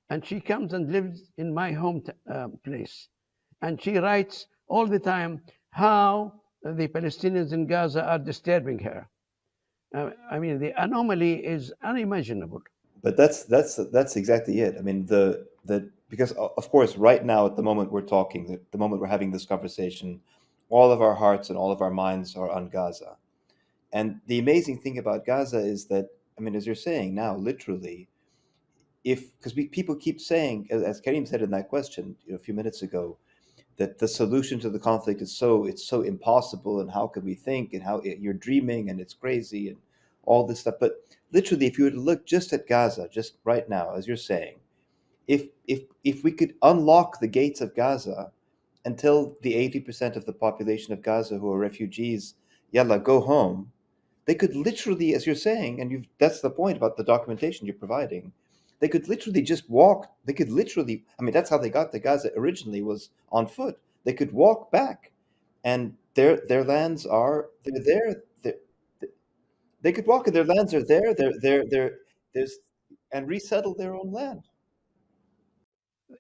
and she comes and lives in my home place. And she writes all the time how the Palestinians in Gaza are disturbing her. I mean, the anomaly is unimaginable. But that's exactly it. I mean, because of course, right now at the moment we're talking, the moment we're having this conversation, all of our hearts and all of our minds are on Gaza. And the amazing thing about Gaza is that, I mean, as you're saying now, literally, because people keep saying, as Karim said in that question a few minutes ago, that the solution to the conflict is it's so impossible, and how could we think, and how you're dreaming, and it's crazy, and all this stuff. But literally, if you were to look just at Gaza, just right now, as you're saying, if we could unlock the gates of Gaza until the 80% of the population of Gaza who are refugees, yalla, go home, they could literally, as you're saying, and that's the point about the documentation you're providing, they could literally just walk. They could literally, I mean, that's how they got to Gaza originally, was on foot. They could walk back, and their lands are, they're there. They could walk, and their lands are there. There's, and resettle their own land.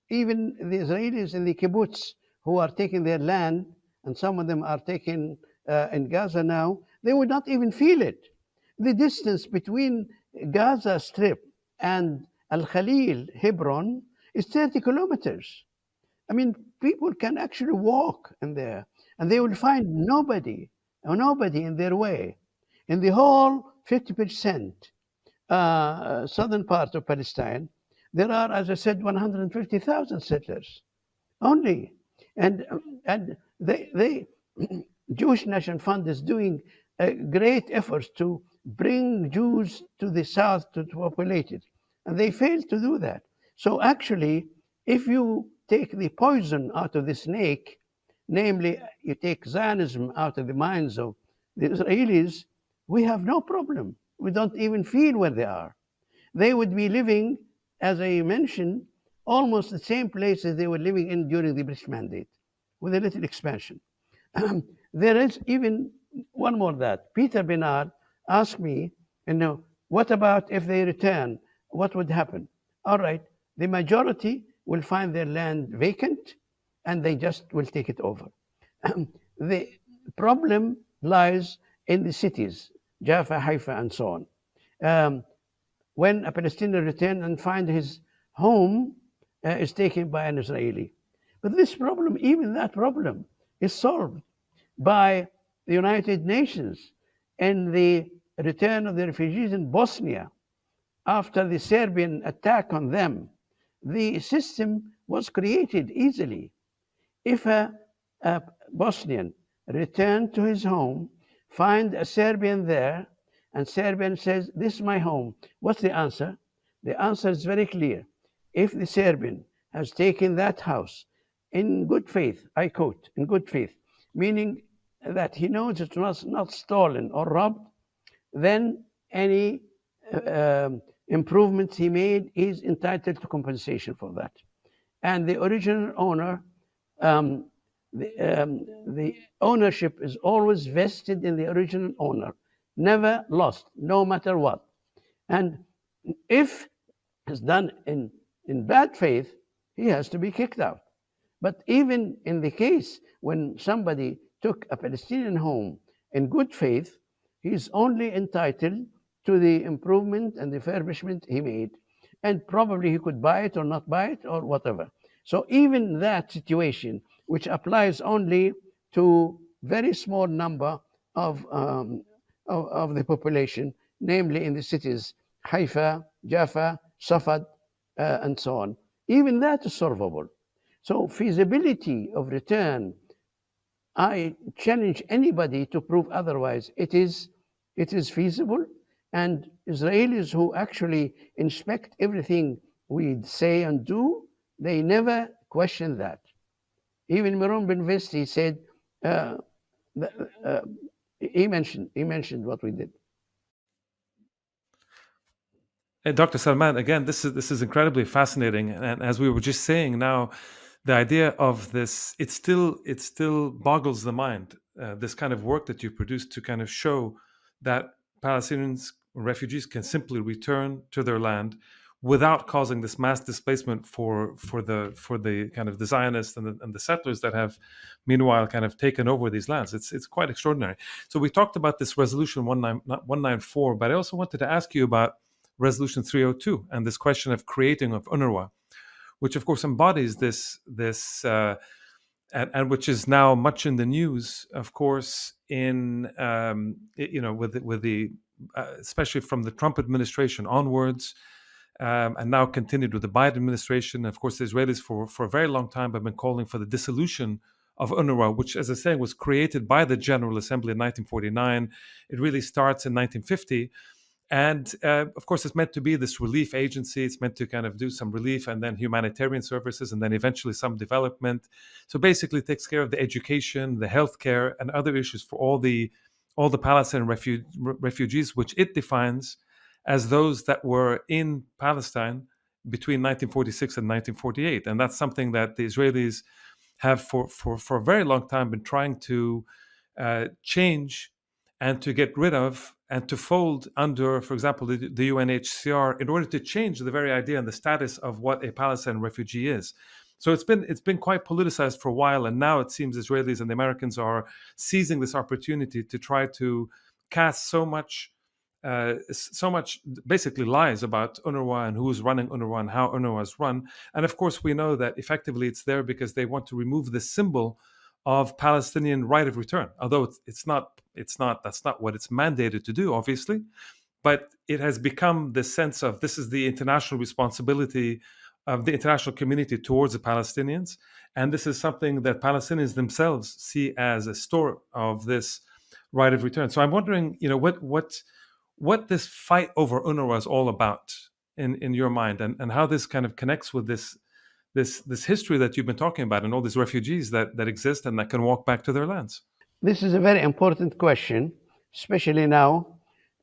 Even the Israelis in the kibbutz who are taking their land, and some of them are taken in Gaza now, they would not even feel it. The distance between Gaza Strip and Al-Khalil, Hebron, is 30 kilometers. I mean, people can actually walk in there, and they will find nobody in their way. In the whole 50% southern part of Palestine, there are, as I said, 150,000 settlers only. And they Jewish National Fund is doing great efforts to bring Jews to the south to populate it. And they failed to do that. So actually, if you take the poison out of the snake, namely, you take Zionism out of the minds of The Israelis, we have no problem. We don't even feel where they are. They would be living, as I mentioned, almost the same places they were living in during the British Mandate, with a little expansion. There is even one more that Peter Bernard asked me, what about if they return? What would happen? All right, the majority will find their land vacant and they just will take it over. The problem lies in the cities, Jaffa, Haifa, and so on. When a Palestinian returns and finds his home is taken by an Israeli. But this problem, even that problem, is solved by the United Nations and the return of the refugees in Bosnia after the Serbian attack on them. The system was created easily. If a Bosnian returned to his home, find a Serbian there, and Serbian says, "This is my home," what's the answer? The answer is very clear. If the Serbian has taken that house in good faith, I quote, in good faith, meaning that he knows it was not stolen or robbed, then any improvements he made, is entitled to compensation for that. And the original owner, the ownership is always vested in the original owner, never lost, no matter what. And if it's done in bad faith, he has to be kicked out. But even in the case when somebody took a Palestinian home in good faith, he's only entitled to the improvement and the refurbishment he made. And probably he could buy it or not buy it or whatever. So even that situation, which applies only to very small number of the population, namely in the cities, Haifa, Jaffa, Safad, and so on, even that is solvable. So feasibility of return, I challenge anybody to prove otherwise. It is feasible, and Israelis who actually inspect everything we say and do, they never question that. Even Meron Ben Vesti said, he mentioned what we did. Dr. Salman, again, this is incredibly fascinating, and as we were just saying now, the idea of this, it still boggles the mind. This kind of work that you produced to kind of show that Palestinians, refugees, can simply return to their land without causing this mass displacement for the kind of the Zionists and the settlers that have meanwhile kind of taken over these lands. It's quite extraordinary. So we talked about this resolution 194, but I also wanted to ask you about resolution 302 and this question of creating of UNRWA, which of course embodies this and which is now much in the news, of course, in with the especially from the Trump administration onwards, and now continued with the Biden administration. Of course, the Israelis for a very long time have been calling for the dissolution of UNRWA, which, as I say, was created by the General Assembly in 1949. It really starts in 1950. And of course, it's meant to be this relief agency. It's meant to kind of do some relief and then humanitarian services and then eventually some development. So basically, it takes care of the education, the healthcare, and other issues for all the Palestinian refugees, which it defines as those that were in Palestine between 1946 and 1948. And that's something that the Israelis have for a very long time been trying to change and to get rid of and to fold under, for example, the UNHCR in order to change the very idea and the status of what a Palestinian refugee is. So it's been quite politicized for a while, and now it seems Israelis and the Americans are seizing this opportunity to try to cast so much basically lies about UNRWA and who's running UNRWA and how UNRWA is run. And of course, we know that effectively it's there because they want to remove the symbol of Palestinian right of return, although that's not what it's mandated to do, obviously, but it has become the sense of this is the international responsibility of the international community towards the Palestinians, and this is something that Palestinians themselves see as a store of this right of return. So I'm wondering, what this fight over UNRWA is all about in your mind, and how this kind of connects with this history that you've been talking about and all these refugees that exist and that can walk back to their lands. This is a very important question. especially now.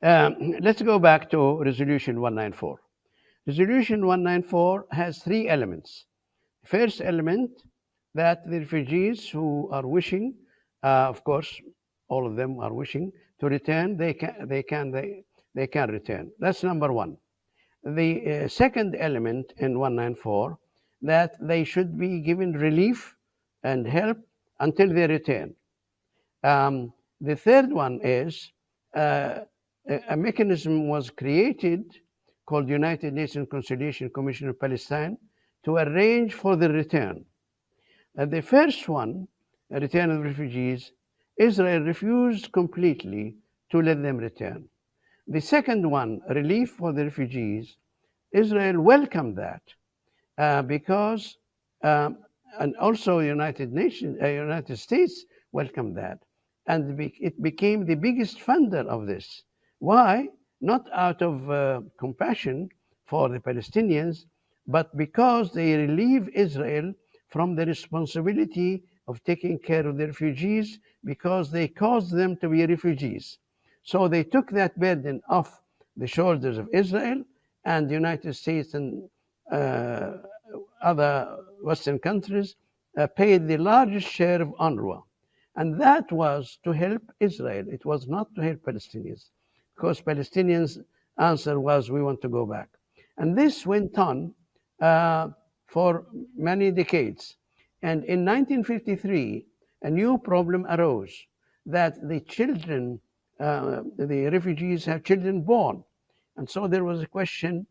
Let's go back to Resolution 194. Resolution 194 has three elements. First element, that the refugees who are wishing, of course, all of them are wishing to return, they can return. That's number one. The second element in 194, that they should be given relief and help until they return. The third one is a mechanism was created called United Nations Conciliation Commission of Palestine to arrange for the return. The first one, return of refugees, Israel refused completely to let them return. The second one, relief for the refugees, Israel welcomed that because, and also United States welcomed that, and it became the biggest funder of this. Why? Not out of compassion for the Palestinians, but because they relieve Israel from the responsibility of taking care of the refugees because they caused them to be refugees. So they took that burden off the shoulders of Israel, and the United States and other Western countries paid the largest share of UNRWA. And that was to help Israel. It was not to help Palestinians, because Palestinians' answer was, we want to go back. And this went on for many decades. And in 1953, a new problem arose that the children, the refugees have children born. And so there was a question,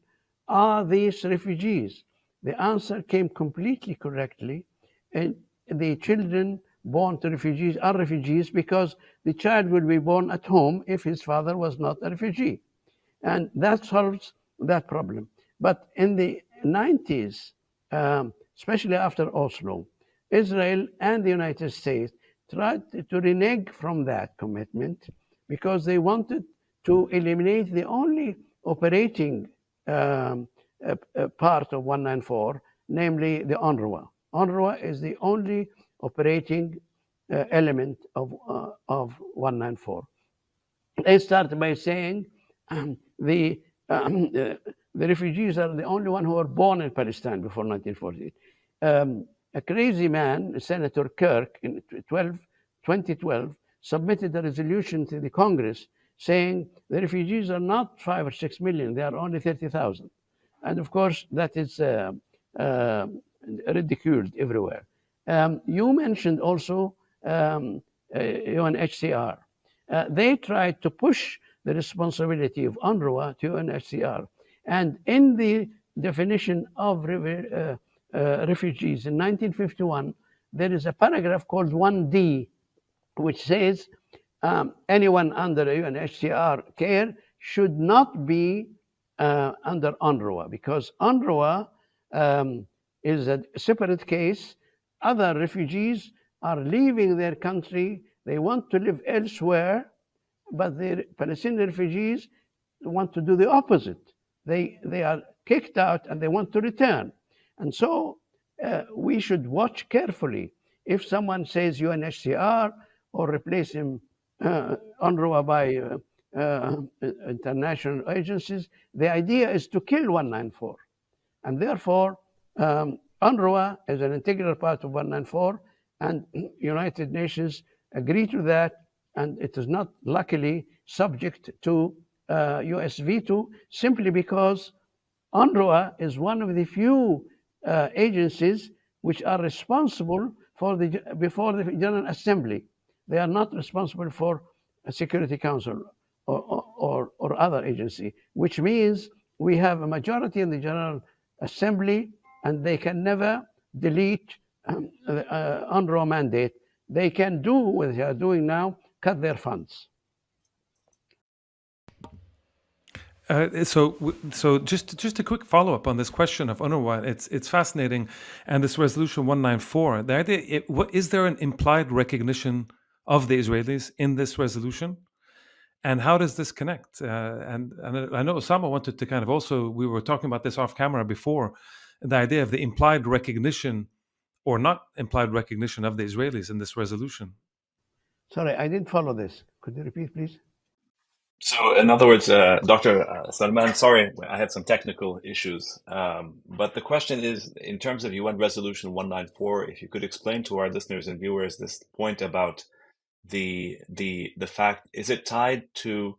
are these refugees? The answer came completely correctly. And the children born to refugees are refugees because the child will be born at home if his father was not a refugee. And that solves that problem. But in the 90s, especially after Oslo, Israel and the United States tried to renege from that commitment because they wanted to eliminate the only operating part of 194, namely the UNRWA. UNRWA is the only operating element of 194. They started by saying the refugees are the only one who were born in Palestine before 1948. A crazy man, Senator Kirk, in 2012, submitted a resolution to the Congress saying the refugees are not 5 or 6 million, they are only 30,000. And of course, that is ridiculed everywhere. You mentioned also UNHCR. They tried to push the responsibility of UNRWA to UNHCR. And in the definition of refugees in 1951, there is a paragraph called 1D, which says anyone under UNHCR care should not be under UNRWA, because UNRWA is a separate case. Other refugees are leaving their country. They want to live elsewhere, but the Palestinian refugees want to do the opposite. They are kicked out and they want to return. And so we should watch carefully. If someone says UNHCR or replace him UNRWA by international agencies, the idea is to kill 194. And therefore, UNRWA is an integral part of 194, and United Nations agree to that, and it is not, luckily, subject to US veto, simply because UNRWA is one of the few agencies which are responsible before the General Assembly. They are not responsible for a Security Council or other agency, which means we have a majority in the General Assembly, and they can never delete the UNRWA mandate. They can do what they are doing now, cut their funds. So just a quick follow up on this question of UNRWA. It's fascinating, and this resolution 194. The idea, is there an implied recognition of the Israelis in this resolution, and how does this connect? And I know Osama wanted to kind of also. We were talking about this off camera before, the idea of the implied recognition or not implied recognition of the Israelis in this resolution. Sorry, I didn't follow this. Could you repeat, please? So, in other words, Dr. Salman, sorry, I had some technical issues. But the question is, in terms of UN Resolution 194, if you could explain to our listeners and viewers this point about the fact, is it tied to,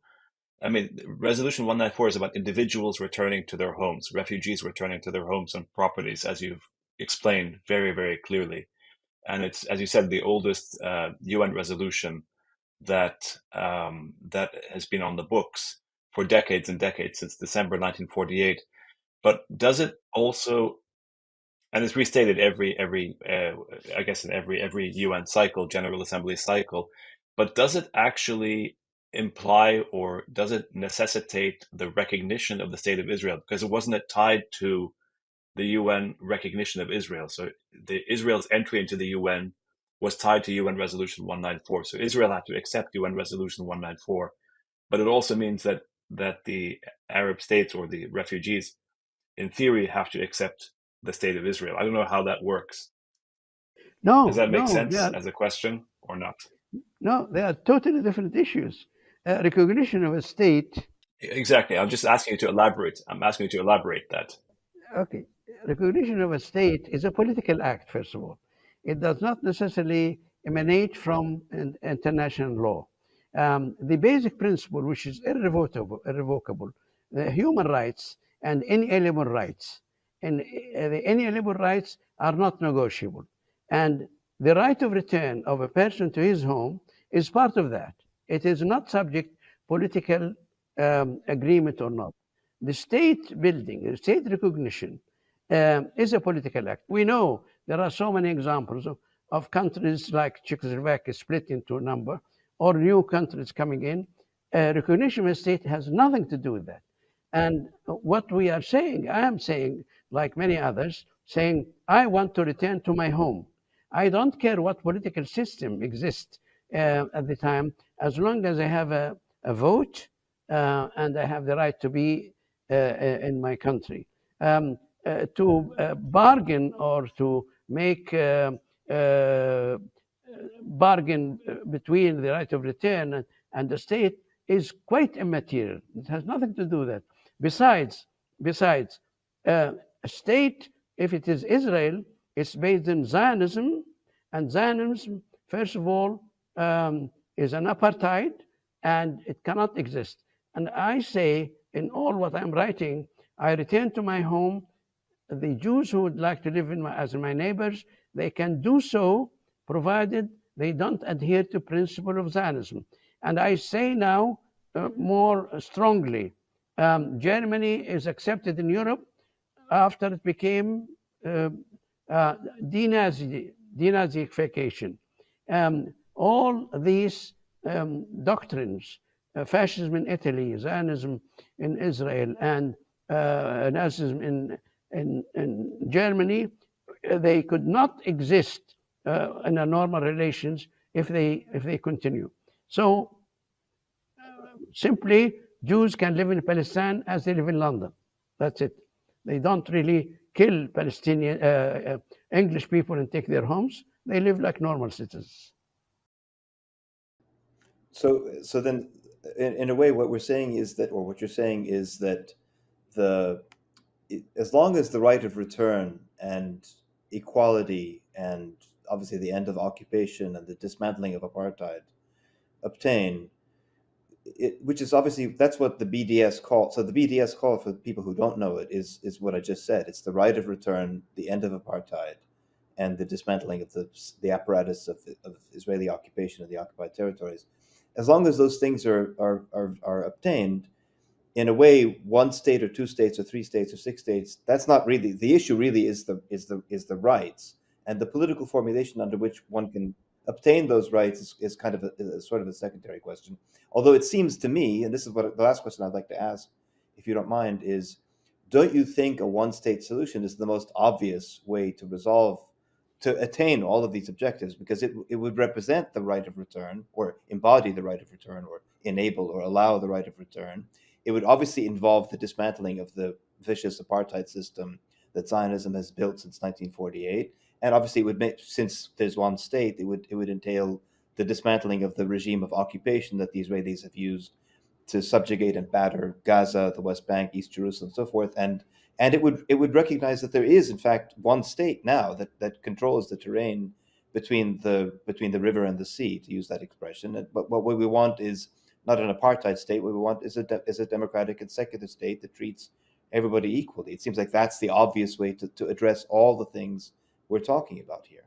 I mean, Resolution 194 is about individuals returning to their homes, refugees returning to their homes and properties, as you've explained very, very clearly. And it's, as you said, the oldest UN resolution that has been on the books for decades and decades, since December 1948. But does it also, and it's restated every I guess in every UN cycle, General Assembly cycle, but does it actually imply or does it necessitate the recognition of the state of Israel? Because it wasn't it tied to the UN recognition of Israel. So Israel's entry into the UN was tied to UN Resolution 194. So Israel had to accept UN Resolution 194. But it also means that the Arab states or the refugees, in theory, have to accept the state of Israel. I don't know how that works. Does No, that make no, sense as a question or not? they are totally different issues. Recognition of a state. Exactly. I'm just asking you to elaborate. I'm asking you to elaborate that. Okay, recognition of a state is a political act, first of all. It does not necessarily emanate from international law. The basic principle, which is irrevocable, the human rights and inalienable rights, and the inalienable rights are not negotiable. And the right of return of a person to his home is part of that. It is not subject political agreement or not. The state building, the state recognition is a political act. We know there are so many examples of countries like Czechoslovakia split into a number, or new countries coming in. Recognition of a state has nothing to do with that. And what we are saying, I am saying, like many others, saying, I want to return to my home. I don't care what political system exists at the time, as long as I have a vote and I have the right to be in my country. To bargain or to make bargain between the right of return and the state is quite immaterial. It has nothing to do with that. Besides, a state, if it is Israel, it's based in Zionism, and Zionism, first of all, is an apartheid, and it cannot exist. And I say in all what I'm writing, I return to my home. The Jews who would like to live as my neighbors, they can do so, provided they don't adhere to principle of Zionism. And I say now more strongly, Germany is accepted in Europe after it became denazification. All these doctrines, fascism in Italy, Zionism in Israel, and Nazism in Germany, they could not exist in a normal relations if they continue. So simply, Jews can live in Palestine as they live in London. That's it. They don't really kill Palestinian English people and take their homes. They live like normal citizens. So then, in a way, what we're saying is that, or what you're saying is that as long as the right of return and equality and obviously the end of occupation and the dismantling of apartheid obtain, which is obviously that's what the BDS call. So the BDS call, for people who don't know it, is what I just said. It's the right of return, the end of apartheid, and the dismantling of the apparatus of Israeli occupation of the occupied territories. As long as those things are obtained, in a way, one state or two states or three states or six states, that's not really the issue. Really, is the rights and the political formulation under which one can obtain those rights is kind of a sort of a secondary question. Although it seems to me, and this is what the last question I'd like to ask, if you don't mind, is: don't you think a one-state solution is the most obvious way to attain all of these objectives, because it would represent the right of return, or embody the right of return, or enable or allow the right of return. It would obviously involve the dismantling of the vicious apartheid system that Zionism has built since 1948, and obviously it would make, since there's one state, it would entail the dismantling of the regime of occupation that the Israelis have used to subjugate and batter Gaza, the West Bank, East Jerusalem, and so forth. And it would recognize that there is, in fact, one state now that controls the terrain between the river and the sea, to use that expression. But what we want is not an apartheid state. What we want is a democratic and secular state that treats everybody equally. It seems like that's the obvious way to address all the things we're talking about here.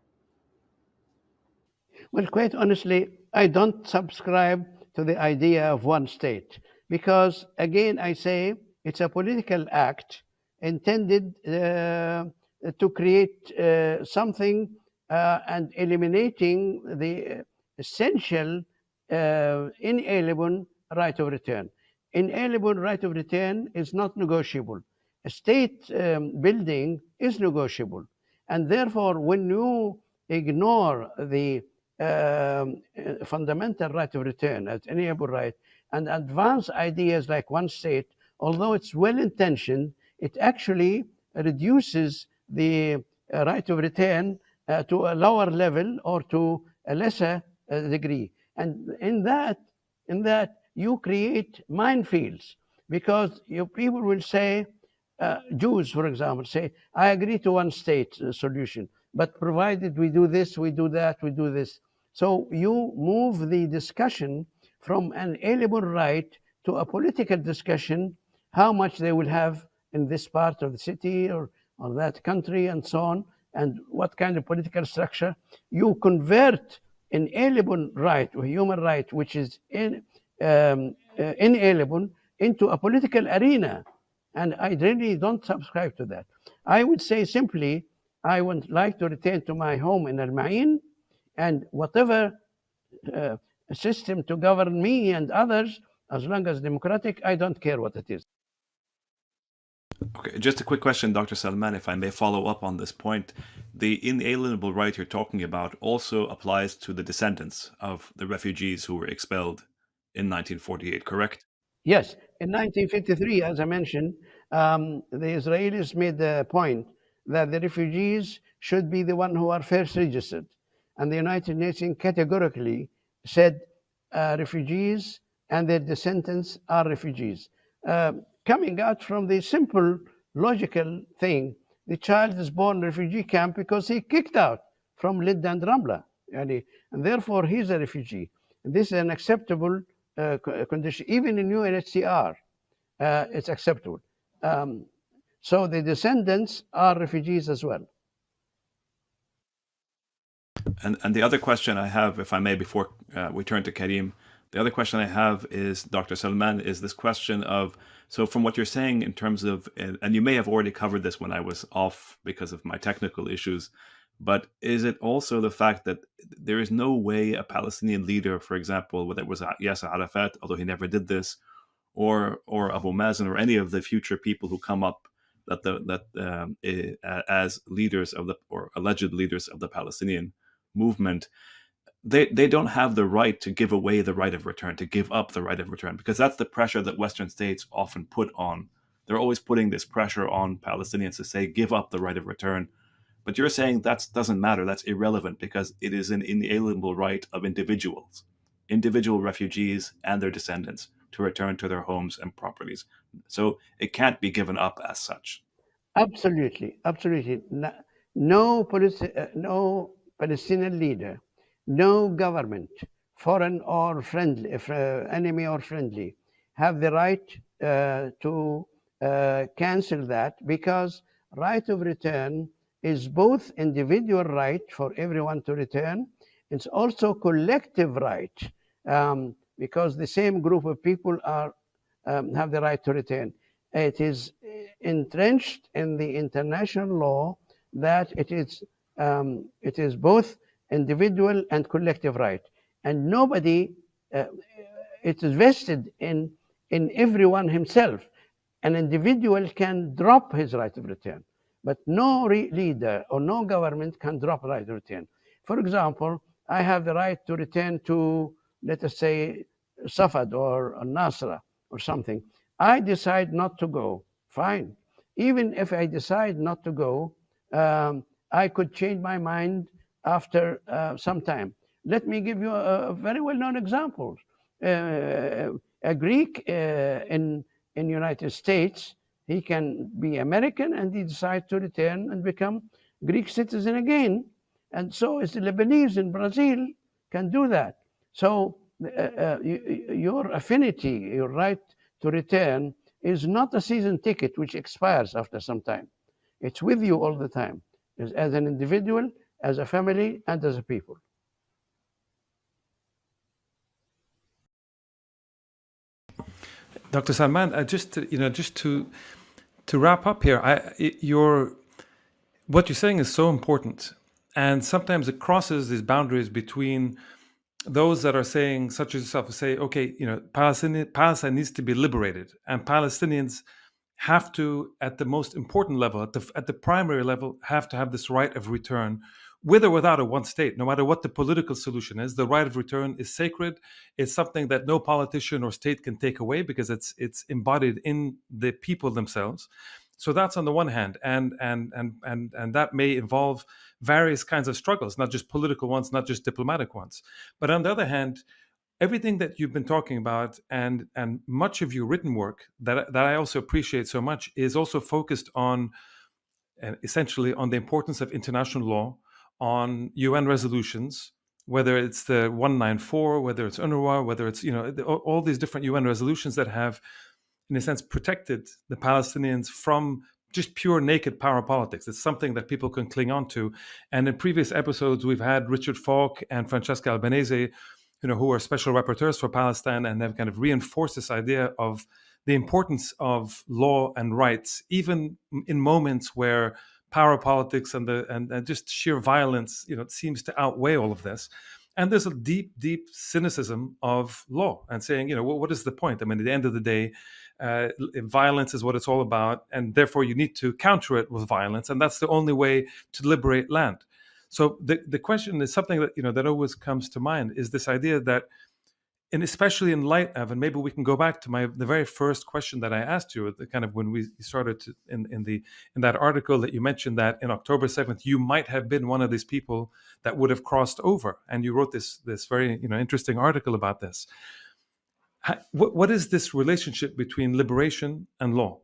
Well, quite honestly, I don't subscribe to the idea of one state because, again, I say it's a political act intended to create something and eliminating the essential inalienable right of return. Inalienable right of return is not negotiable. A state building is negotiable. And therefore, when you ignore the fundamental right of return as inalienable right and advance ideas like one state, although it's well intentioned, it actually reduces the right of return to a lower level or to a lesser degree. And in that, you create minefields because people will say, Jews, for example, say, I agree to one state solution, but provided we do this, we do that, we do this. So you move the discussion from an alienable right to a political discussion, how much they will have in this part of the city or that country and so on, and what kind of political structure. You convert inalienable right or human right, which is inalienable, into a political arena. And I really don't subscribe to that. I would say simply, I would like to return to my home in Al Ma'in, and whatever system to govern me and others, as long as democratic, I don't care what it is. Okay, just a quick question, Dr. Salman, if I may follow up on this point. The inalienable right you're talking about also applies to the descendants of the refugees who were expelled in 1948, correct? Yes, in 1953, as I mentioned, the Israelis made the point that the refugees should be the one who are first registered. And the United Nations categorically said refugees and their descendants are refugees. Coming out from the simple logical thing, the child is born in a refugee camp because he kicked out from Lid and Ramla, and therefore he's a refugee. And this is an acceptable condition. Even in UNHCR, it's acceptable. So the descendants are refugees as well. And the other question I have, if I may, before we turn to Karim, the other question I have is, Dr. Salman, is this question of, so from what you're saying in terms of, and you may have already covered this when I was off because of my technical issues, but is it also the fact that there is no way a Palestinian leader, for example, whether it was Yasser Arafat, although he never did this, or Abu Mazen, or any of the future people who come up as leaders of the, or alleged leaders of the Palestinian movement, they don't have the right to give away the right of return, to give up the right of return, because that's the pressure that Western states often put on. They're always putting this pressure on Palestinians to say, give up the right of return. But you're saying that doesn't matter, that's irrelevant, because it is an inalienable right of individual refugees and their descendants to return to their homes and properties. So it can't be given up as such. Absolutely, absolutely. No Palestinian leader, no government, foreign or friendly, enemy or friendly, have the right to cancel that, because right of return is both individual right for everyone to return. It's also collective right, because the same group of people have the right to return. It is entrenched in the international law that it is both individual and collective right, and nobody. It is vested in everyone himself. An individual can drop his right of return, but no leader or no government can drop right of return. For example, I have the right to return to, let us say, Safad or Nasra or something. I decide not to go, fine. Even if I decide not to go, I could change my mind after some time. Let me give you a very well-known example. A Greek in United States, he can be American and he decide to return and become Greek citizen again. And so is the Lebanese in Brazil can do that. So your affinity, your right to return is not a season ticket which expires after some time. It's with you all the time, as an individual, as a family, and as a people. Dr. Salman, just to wrap up here, what you're saying is so important, and sometimes it crosses these boundaries between those that are saying, such as yourself, say, okay, Palestine needs to be liberated, and Palestinians have to, at the most important level, at the primary level, have to have this right of return, with or without a one state. No matter what the political solution is, the right of return is sacred. It's something that no politician or state can take away because it's embodied in the people themselves. So that's on the one hand, and that may involve various kinds of struggles, not just political ones, not just diplomatic ones. But on the other hand, everything that you've been talking about and much of your written work that I also appreciate so much is also focused on essentially on the importance of international law, on UN resolutions, whether it's the 194, whether it's UNRWA, whether it's all these different UN resolutions that have, in a sense, protected the Palestinians from just pure naked power politics. It's something that people can cling on to. And in previous episodes, we've had Richard Falk and Francesca Albanese, who are special rapporteurs for Palestine, and have kind of reinforced this idea of the importance of law and rights, even in moments where power politics and just sheer violence, seems to outweigh all of this. And there's a deep, deep cynicism of law and saying, what is the point? I mean, at the end of the day, violence is what it's all about, and therefore you need to counter it with violence, and that's the only way to liberate land. So the question is something that that always comes to mind, is this idea that, and especially in light of, and maybe we can go back to the very first question that I asked you, the kind of when we started in that article that you mentioned, that in October 7th you might have been one of these people that would have crossed over, and you wrote this very interesting article about this. What is this relationship between liberation and law,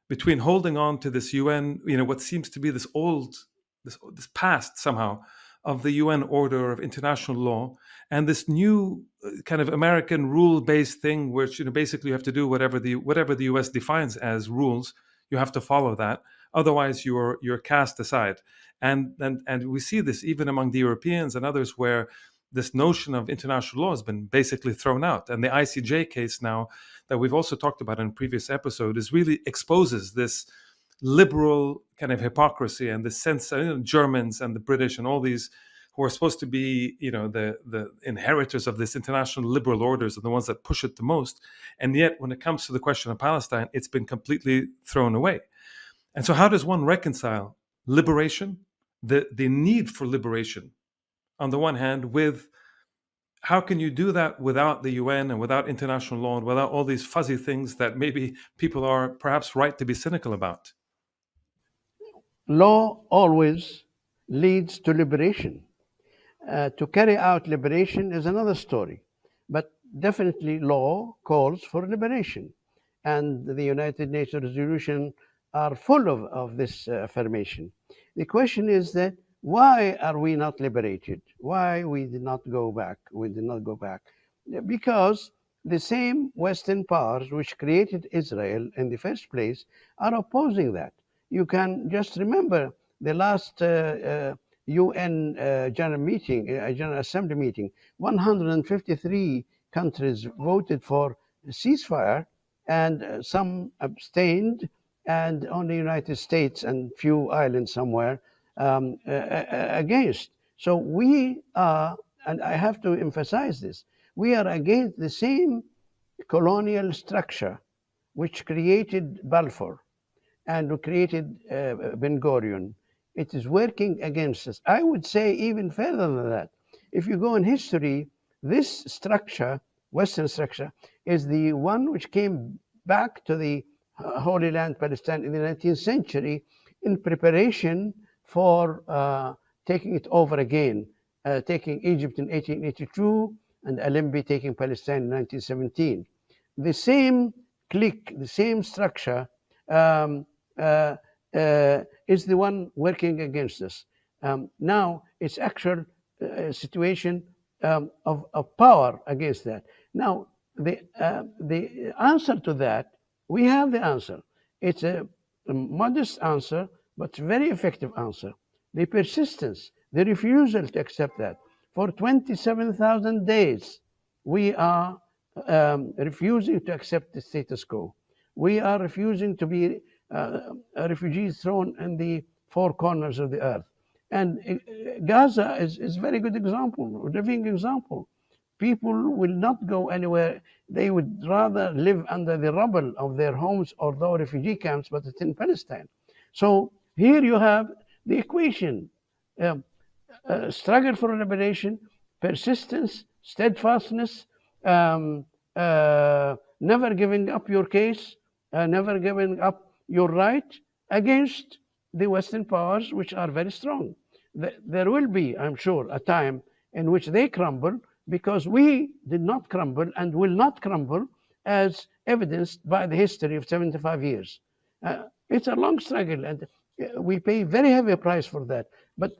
between holding on to this UN, what seems to be this past somehow of the UN order of international law, and this new kind of American rule-based thing, which basically you have to do whatever the US defines as rules, you have to follow that, otherwise you're cast aside. And we see this even among the Europeans and others, where this notion of international law has been basically thrown out. And the ICJ case now that we've also talked about in a previous episode is really exposes this liberal kind of hypocrisy and the sense of Germans and the British and all these who are supposed to be, the inheritors of this international liberal orders are the ones that push it the most. And yet, when it comes to the question of Palestine, it's been completely thrown away. And so how does one reconcile liberation, the need for liberation on the one hand, with how can you do that without the UN and without international law and without all these fuzzy things that maybe people are perhaps right to be cynical about? Law always leads to liberation. To carry out liberation is another story, but definitely law calls for liberation. And the United Nations resolution are full of this affirmation. The question is that why are we not liberated? Why we did not go back? We did not go back because the same Western powers which created Israel in the first place are opposing that. You can just remember the last UN General Meeting, General Assembly meeting. 153 countries voted for ceasefire, and some abstained, and only United States and few islands somewhere against. So we are, and I have to emphasize this, we are against the same colonial structure which created Balfour and who created Ben Gurion. It is working against us. I would say even further than that. If you go in history, this structure, Western structure, is the one which came back to the Holy Land, Palestine, in the 19th century in preparation for taking it over again, taking Egypt in 1882 and Allenby taking Palestine in 1917. the same clique, the same structure um, uh, is the one working against us. Now it's actual situation of power against that. Now the answer to that, we have the answer. It's a modest answer, but very effective answer. The persistence, the refusal to accept that. For 27,000 days, we are refusing to accept the status quo. We are refusing to be refugees thrown in the four corners of the earth. And Gaza is a very good example, a living example. People will not go anywhere. They would rather live under the rubble of their homes or though refugee camps, but it's in Palestine. So here you have the equation. Um, Struggle for liberation, persistence, steadfastness, never giving up your case, never giving up your right against the Western powers, which are very strong. There will be, I'm sure, a time in which they crumble because we did not crumble and will not crumble, as evidenced by the history of 75 years. It's a long struggle, and we pay very heavy price for that. But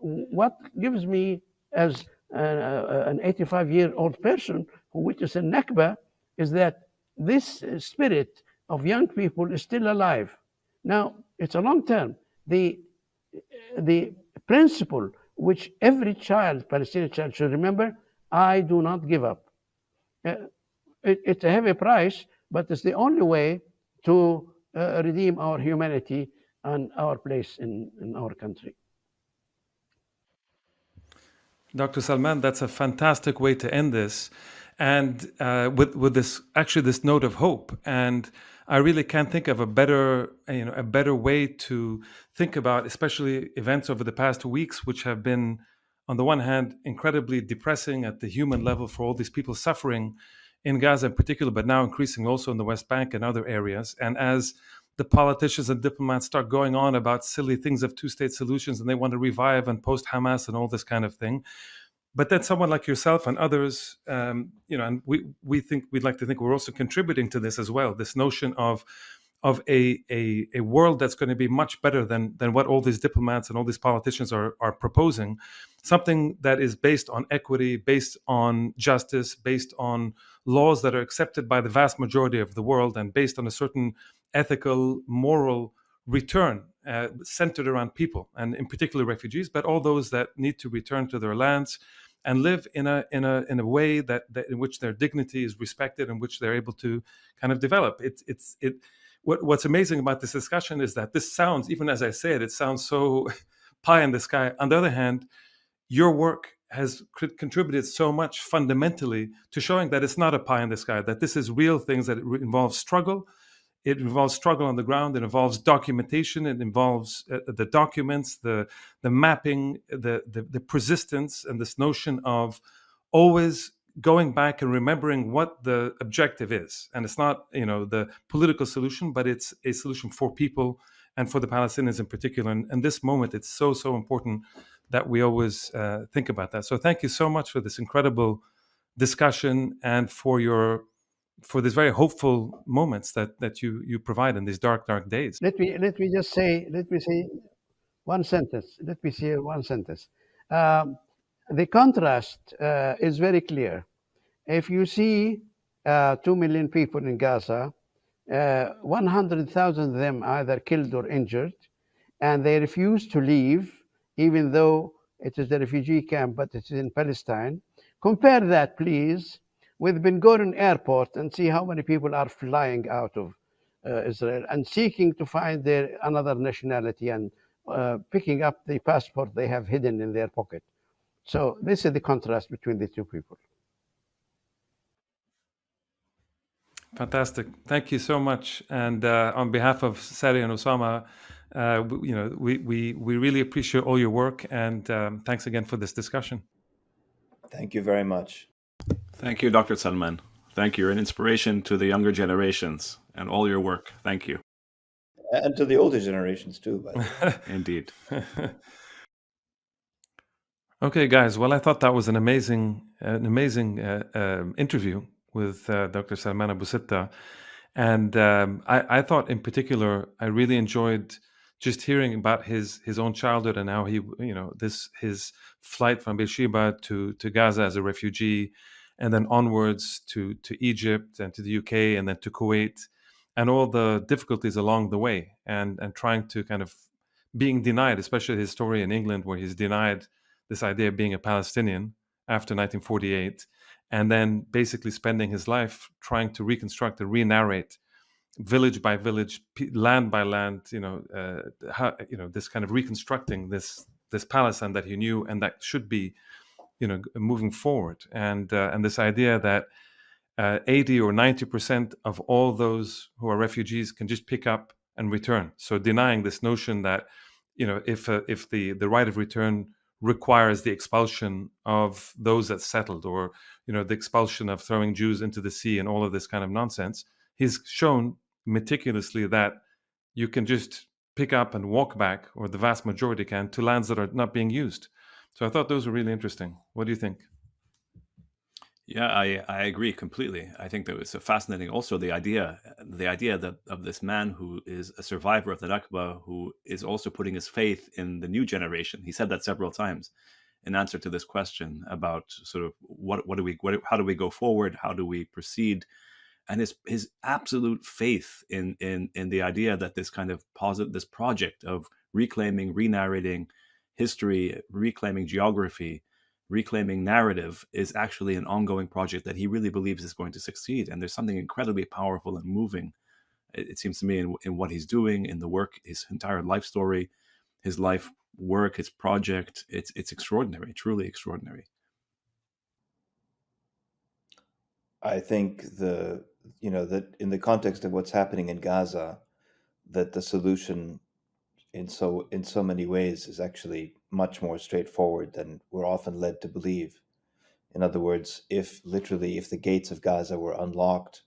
what gives me, as an 85-year-old person who witnessed a Nakba, is that this spirit of young people is still alive. Now, it's a long term. The principle which every child, Palestinian child, should remember: I do not give up. It's a heavy price, but it's the only way to redeem our humanity and our place in our country. Dr. Salman, that's a fantastic way to end this, and with this note of hope. And I really can't think of a better way to think about, especially events over the past weeks, which have been, on the one hand, incredibly depressing at the human level for all these people suffering in Gaza in particular, but now increasing also in the West Bank and other areas. And as the politicians and diplomats start going on about silly things of two-state solutions, and they want to revive and post-Hamas and all this kind of thing. But then someone like yourself and others, and we'd like to think we're also contributing to this as well. This notion of a world that's going to be much better than what all these diplomats and all these politicians are proposing. Something that is based on equity, based on justice, based on laws that are accepted by the vast majority of the world, and based on a certain ethical, moral return centered around people, and in particular refugees, but all those that need to return to their lands and live in a way that in which their dignity is respected and which they're able to kind of develop. What's amazing about this discussion is that this sounds, even as I say it, it sounds so pie in the sky. On the other hand, your work has contributed so much fundamentally to showing that it's not a pie in the sky, that this is real things, that it involves struggle. It involves struggle on the ground. It involves documentation. It involves the documents, the mapping, the persistence, and this notion of always going back and remembering what the objective is. And it's not, the political solution, but it's a solution for people and for the Palestinians in particular. And this moment, it's so important that we always think about that. So thank you so much for this incredible discussion and for these very hopeful moments that you provide in these dark days. Let me say one sentence. The contrast is very clear. If you see 2 million people in Gaza, 100,000 of them either killed or injured, and they refuse to leave, even though it is a refugee camp, but it's in Palestine. Compare that, please, with Ben Gurion Airport, and see how many people are flying out of Israel and seeking to find their another nationality and picking up the passport they have hidden in their pocket. So this is the contrast between the two people. Fantastic. Thank you so much. And on behalf of Sari and Osama, we really appreciate all your work, and thanks again for this discussion. Thank you very much. Thank you, Dr. Salman. Thank you. You're an inspiration to the younger generations and all your work. Thank you. And to the older generations too, by the way. Indeed. Okay, guys. Well, I thought that was an amazing interview. with Dr. Salman Abu Sitta. And I thought in particular, I really enjoyed just hearing about his own childhood and how he, his flight from Beersheba to Gaza as a refugee, and then onwards to Egypt and to the UK and then to Kuwait, and all the difficulties along the way, and trying to kind of being denied, especially his story in England, where he's denied this idea of being a Palestinian after 1948, and then basically spending his life trying to reconstruct and re-narrate village by village, land by land, how, this kind of reconstructing this Palestine that he knew and that should be, moving forward, and this idea that 80 or 90% of all those who are refugees can just pick up and return. So denying this notion that, if the right of return requires the expulsion of those that settled, or the expulsion of throwing Jews into the sea and all of this kind of nonsense, he's shown meticulously that you can just pick up and walk back, or the vast majority can, to lands that are not being used. So I thought those were really interesting. What do you think? Yeah, I agree completely. I think that it's a fascinating. Also, the idea that of this man who is a survivor of the Nakba, who is also putting his faith in the new generation. He said that several times in answer to this question about sort of how do we go forward, how do we proceed, and his absolute faith in the idea that this kind of this project of reclaiming, re-narrating history, reclaiming geography, reclaiming narrative is actually an ongoing project that he really believes is going to succeed. And there's something incredibly powerful and moving, it seems to me, in what he's doing, in the work, his entire life story, his life work, his project. It's extraordinary, truly extraordinary. I think that in the context of what's happening in Gaza, that the solution in so many ways is actually much more straightforward than we're often led to believe. In other words, if the gates of Gaza were unlocked,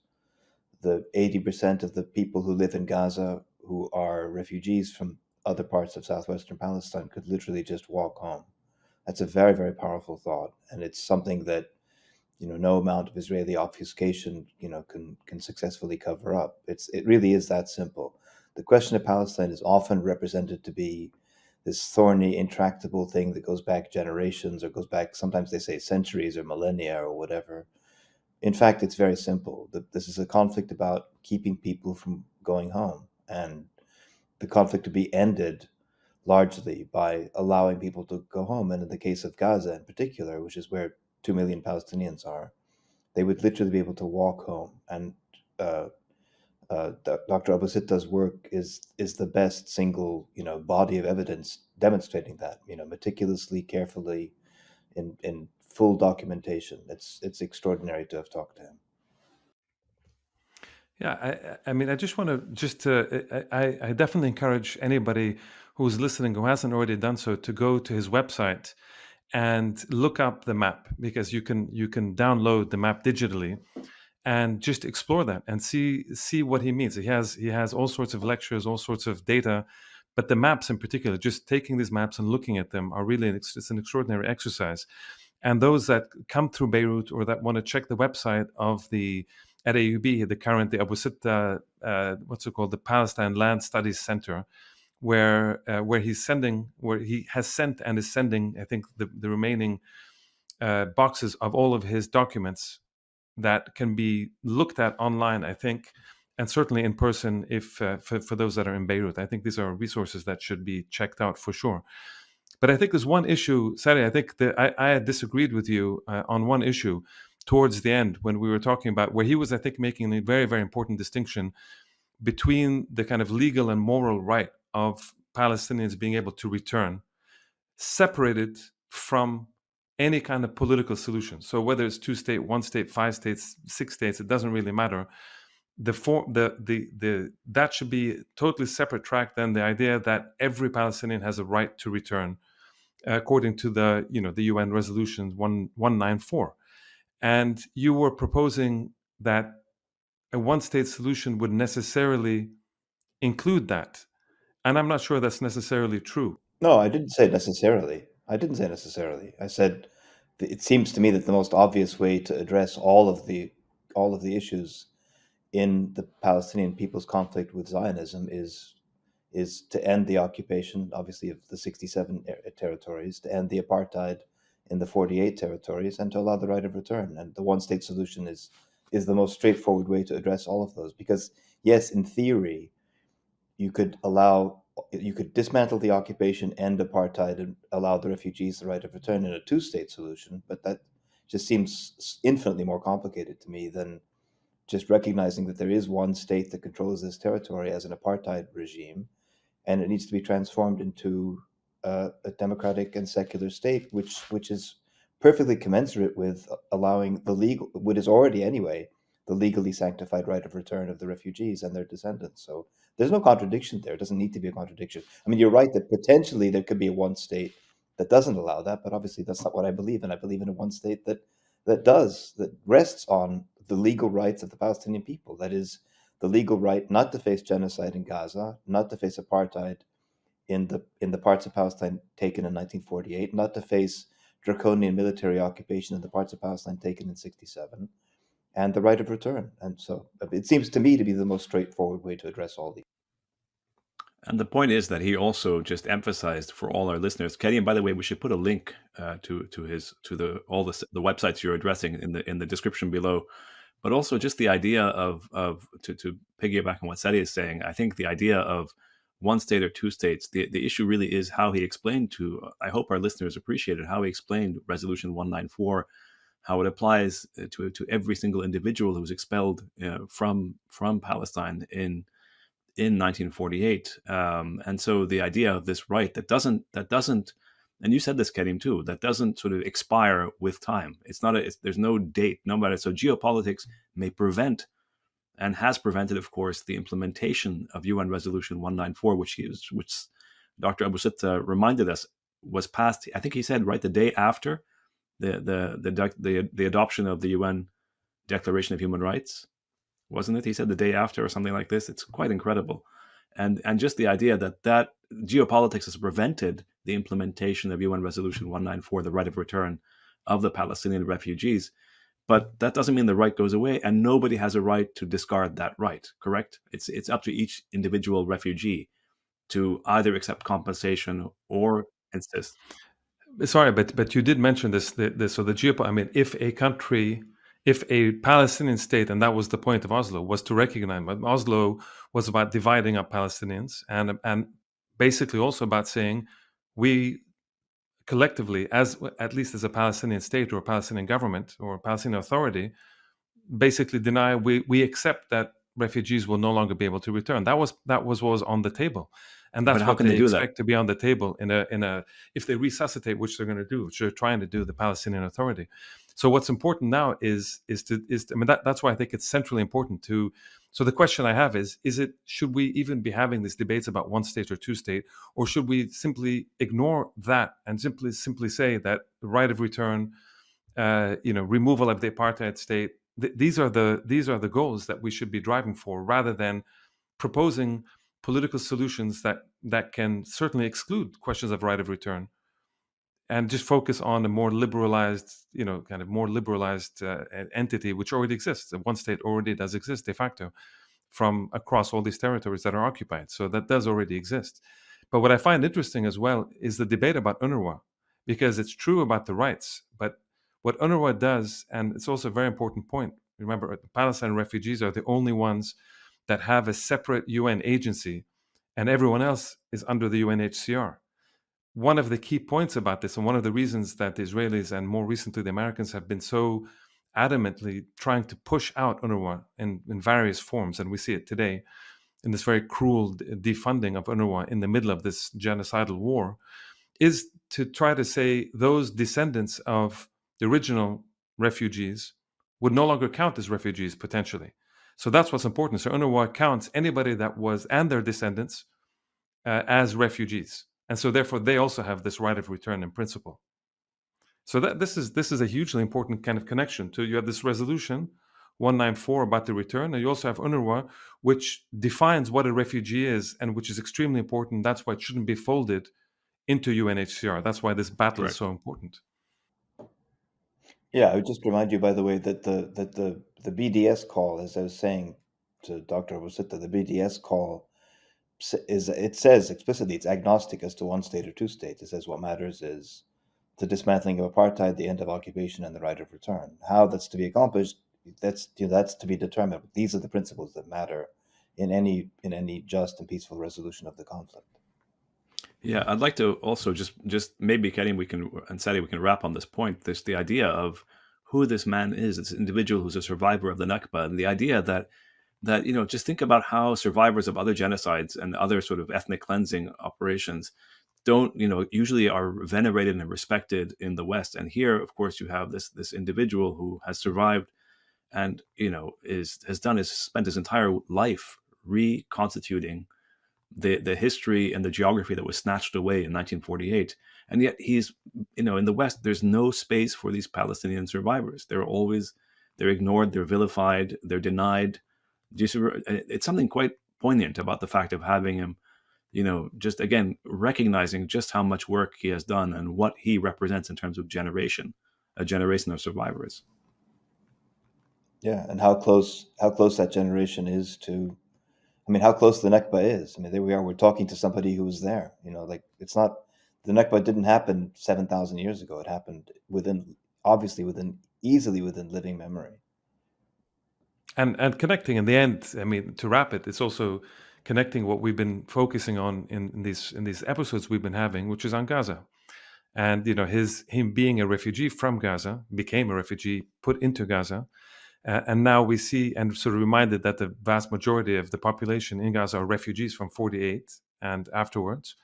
the 80% of the people who live in Gaza who are refugees from other parts of southwestern Palestine could literally just walk home. That's a very, very powerful thought, and it's something that no amount of Israeli obfuscation can successfully cover up. It really is that simple. The question of Palestine is often represented to be this thorny, intractable thing that goes back generations, or goes back, sometimes they say centuries or millennia or whatever. In fact, it's very simple. This is a conflict about keeping people from going home, and the conflict to be ended largely by allowing people to go home. And in the case of Gaza in particular, which is where 2 million Palestinians are, they would literally be able to walk home. And Dr. Abu Sitta's work is the best single body of evidence demonstrating that, meticulously, carefully, in full documentation. It's extraordinary to have talked to him. Yeah, I mean, I just want I definitely encourage anybody who's listening who hasn't already done so to go to his website and look up the map, because you can download the map digitally and just explore that and see what he means. He has all sorts of lectures, all sorts of data, but the maps in particular, just taking these maps and looking at them are really it's an extraordinary exercise. And those that come through Beirut, or that want to check the website of the at AUB, the Abu Sitta, what's it called, the Palestine Land Studies Center, where he has sent and is sending, I think, the remaining boxes of all of his documents that can be looked at online, I think, and certainly in person if for those that are in Beirut. I think these are resources that should be checked out for sure. But I think there's one issue, Sari, I think that I had disagreed with you on one issue towards the end, when we were talking about where he was, I think, making a very, very important distinction between the kind of legal and moral right of Palestinians being able to return, separated from any kind of political solution. So whether it's 2-state, 1-state, 5 states, 6 states, it doesn't really matter. That should be a totally separate track than the idea that every Palestinian has a right to return, according to the UN resolution 194. And you were proposing that a one-state solution would necessarily include that. And I'm not sure that's necessarily true. No, I didn't say necessarily. I said it seems to me that the most obvious way to address all of the all of the issues in the Palestinian people's conflict with Zionism is to end the occupation, obviously, of the 67 territories, to end the apartheid in the 48 territories, and to allow the right of return. And the one-state solution is the most straightforward way to address all of those. Because yes, in theory, you could dismantle the occupation, end apartheid, and allow the refugees the right of return in a two-state solution. But that just seems infinitely more complicated to me than just recognizing that there is one state that controls this territory as an apartheid regime, and it needs to be transformed into a democratic and secular state, which is perfectly commensurate with allowing what is already anyway the legally sanctified right of return of the refugees and their descendants. So there's no contradiction there. It doesn't need to be a contradiction. I mean, you're right that potentially there could be a one state that doesn't allow that, but obviously that's not what I believe in. I believe in a one state that rests on the legal rights of the Palestinian people. That is, the legal right not to face genocide in Gaza, not to face apartheid in the parts of Palestine taken in 1948, not to face draconian military occupation in the parts of Palestine taken in 67, and the right of return. And so it seems to me to be the most straightforward way to address all these. And the point is that he also just emphasized for all our listeners, Kenny. And by the way, we should put a link to all the websites you're addressing in the description below. But also just the idea of to piggyback on what Sadi is saying. I think the idea of one state or two states, the issue really is how he explained to. I hope our listeners appreciated how he explained Resolution 194, how it applies to every single individual who's expelled from Palestine in 1948, and so the idea of this right that doesn't, and you said this, Karim, too, that doesn't sort of expire with time. There's no date, no matter. So geopolitics may prevent and has prevented, of course, the implementation of UN Resolution 194, which Dr. Abu Sitta reminded us was passed. I think he said right the day after the adoption of the UN Declaration of Human Rights. Wasn't it? He said the day after or something like this. It's quite incredible. And just the idea that geopolitics has prevented the implementation of UN Resolution 194, the right of return of the Palestinian refugees. But that doesn't mean the right goes away, and nobody has a right to discard that right, correct? It's up to each individual refugee to either accept compensation or insist. Sorry, but you did mention this. So the I mean, if a Palestinian state, and that was the point of Oslo, was to recognize. Oslo was about dividing up Palestinians, and basically also about saying we collectively, at least as a Palestinian state or a Palestinian government or a Palestinian authority, basically deny we accept that refugees will no longer be able to return. That was what was on the table, and that's what they expect to be on the table in a if they resuscitate, which they're going to do, which they're trying to do, the Palestinian Authority. So what's important now is I mean that's why I think it's centrally important to. So the question I have is should we even be having these debates about one state or two state, or should we simply ignore that and simply say that the right of return, removal of the apartheid state, these are the goals that we should be driving for, rather than proposing political solutions that can certainly exclude questions of right of return, and just focus on a more liberalized, entity which already exists. One state already does exist de facto from across all these territories that are occupied. So that does already exist. But what I find interesting as well is the debate about UNRWA, because it's true about the rights, but what UNRWA does, and it's also a very important point, remember, the Palestinian refugees are the only ones that have a separate UN agency, and everyone else is under the UNHCR. One of the key points about this, and one of the reasons that the Israelis and more recently the Americans have been so adamantly trying to push out UNRWA in various forms, and we see it today in this very cruel defunding of UNRWA in the middle of this genocidal war, is to try to say those descendants of the original refugees would no longer count as refugees potentially. So that's what's important. So UNRWA counts anybody that was, and their descendants, as refugees. And so therefore they also have this right of return in principle. So that this is a hugely important kind of connection to, you have this resolution 194 about the return, and you also have UNRWA, which defines what a refugee is, and which is extremely important. That's why it shouldn't be folded into UNHCR. That's why this battle is so important. Yeah, I would just remind you, by the way, that the BDS call, as I was saying to Dr. Abu Sitta, the BDS call it says explicitly it's agnostic as to one state or two states. It says what matters is the dismantling of apartheid, the end of occupation, and the right of return. How that's to be accomplished, that's to be determined. These are the principles that matter in any just and peaceful resolution of the conflict. Yeah, I'd like to also just maybe Karim, we can, and Sadi, we can wrap on this point. This the idea of who this man is, this individual who's a survivor of the Nakba, and the idea that just think about how survivors of other genocides and other sort of ethnic cleansing operations don't usually are venerated and respected in the West. And here, of course, you have this individual who has survived and has spent his entire life reconstituting the history and the geography that was snatched away in 1948. And yet he's in the West, there's no space for these Palestinian survivors. They're ignored, they're vilified, they're denied. It's something quite poignant about the fact of having him, just again recognizing just how much work he has done and what he represents in terms of a generation of survivors. Yeah, and how close that generation is to, how close the Nakba is. There we are. We're talking to somebody who was there. It's not, the Nakba didn't happen 7,000 years ago. It happened easily within living memory. And connecting in the end, to wrap it, it's also connecting what we've been focusing on in these episodes we've been having, which is on Gaza. And him being a refugee from Gaza, became a refugee, put into Gaza, and now we see and sort of reminded that the vast majority of the population in Gaza are refugees from 48 and afterwards.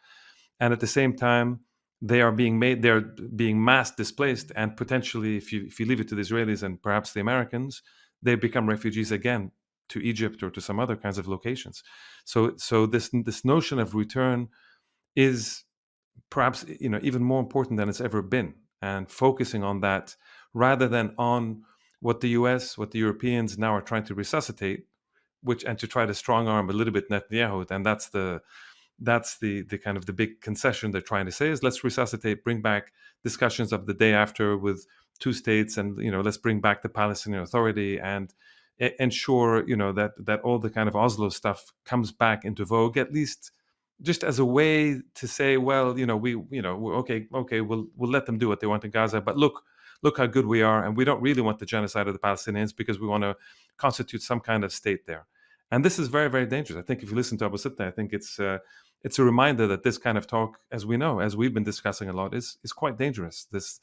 And at the same time, they're being mass displaced, and potentially, if you leave it to the Israelis and perhaps the Americans, they become refugees again to Egypt or to some other kinds of locations. So this notion of return is perhaps even more important than it's ever been, and focusing on that rather than on what the US, what the Europeans now are trying to resuscitate, and to try to strong arm a little bit Netanyahu. And that's the kind of the big concession they're trying to say is, let's resuscitate, bring back discussions of the day after with two states, and let's bring back the Palestinian Authority, and ensure that all the kind of Oslo stuff comes back into vogue, at least just as a way to say, well, we're okay, we'll let them do what they want in Gaza, but look how good we are, and we don't really want the genocide of the Palestinians, because we want to constitute some kind of state there. And this is very, very dangerous. I think if you listen to Abu Sitta, I think it's a reminder that this kind of talk, as we've been discussing a lot, is quite dangerous. This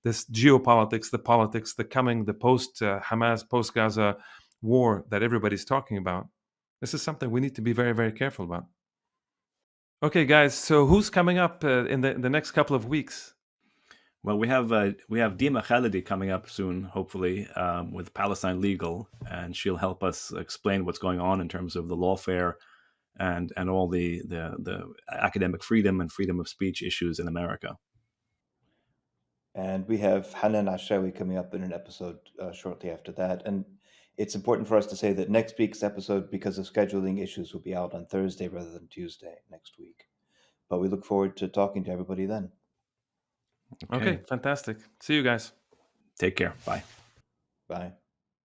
geopolitics, the post Hamas, post Gaza war that everybody's talking about. This is something we need to be very, very careful about. Okay, guys. So who's coming up in the next couple of weeks? Well, we have Dima Khalidi coming up soon, hopefully, with Palestine Legal, and she'll help us explain what's going on in terms of the lawfare and all the academic freedom and freedom of speech issues in America. And we have Hanan Ashrawi coming up in an episode shortly after that. And it's important for us to say that next week's episode, because of scheduling issues, will be out on Thursday rather than Tuesday next week. But we look forward to talking to everybody then. Okay, fantastic. See you guys. Take care. Bye. Bye.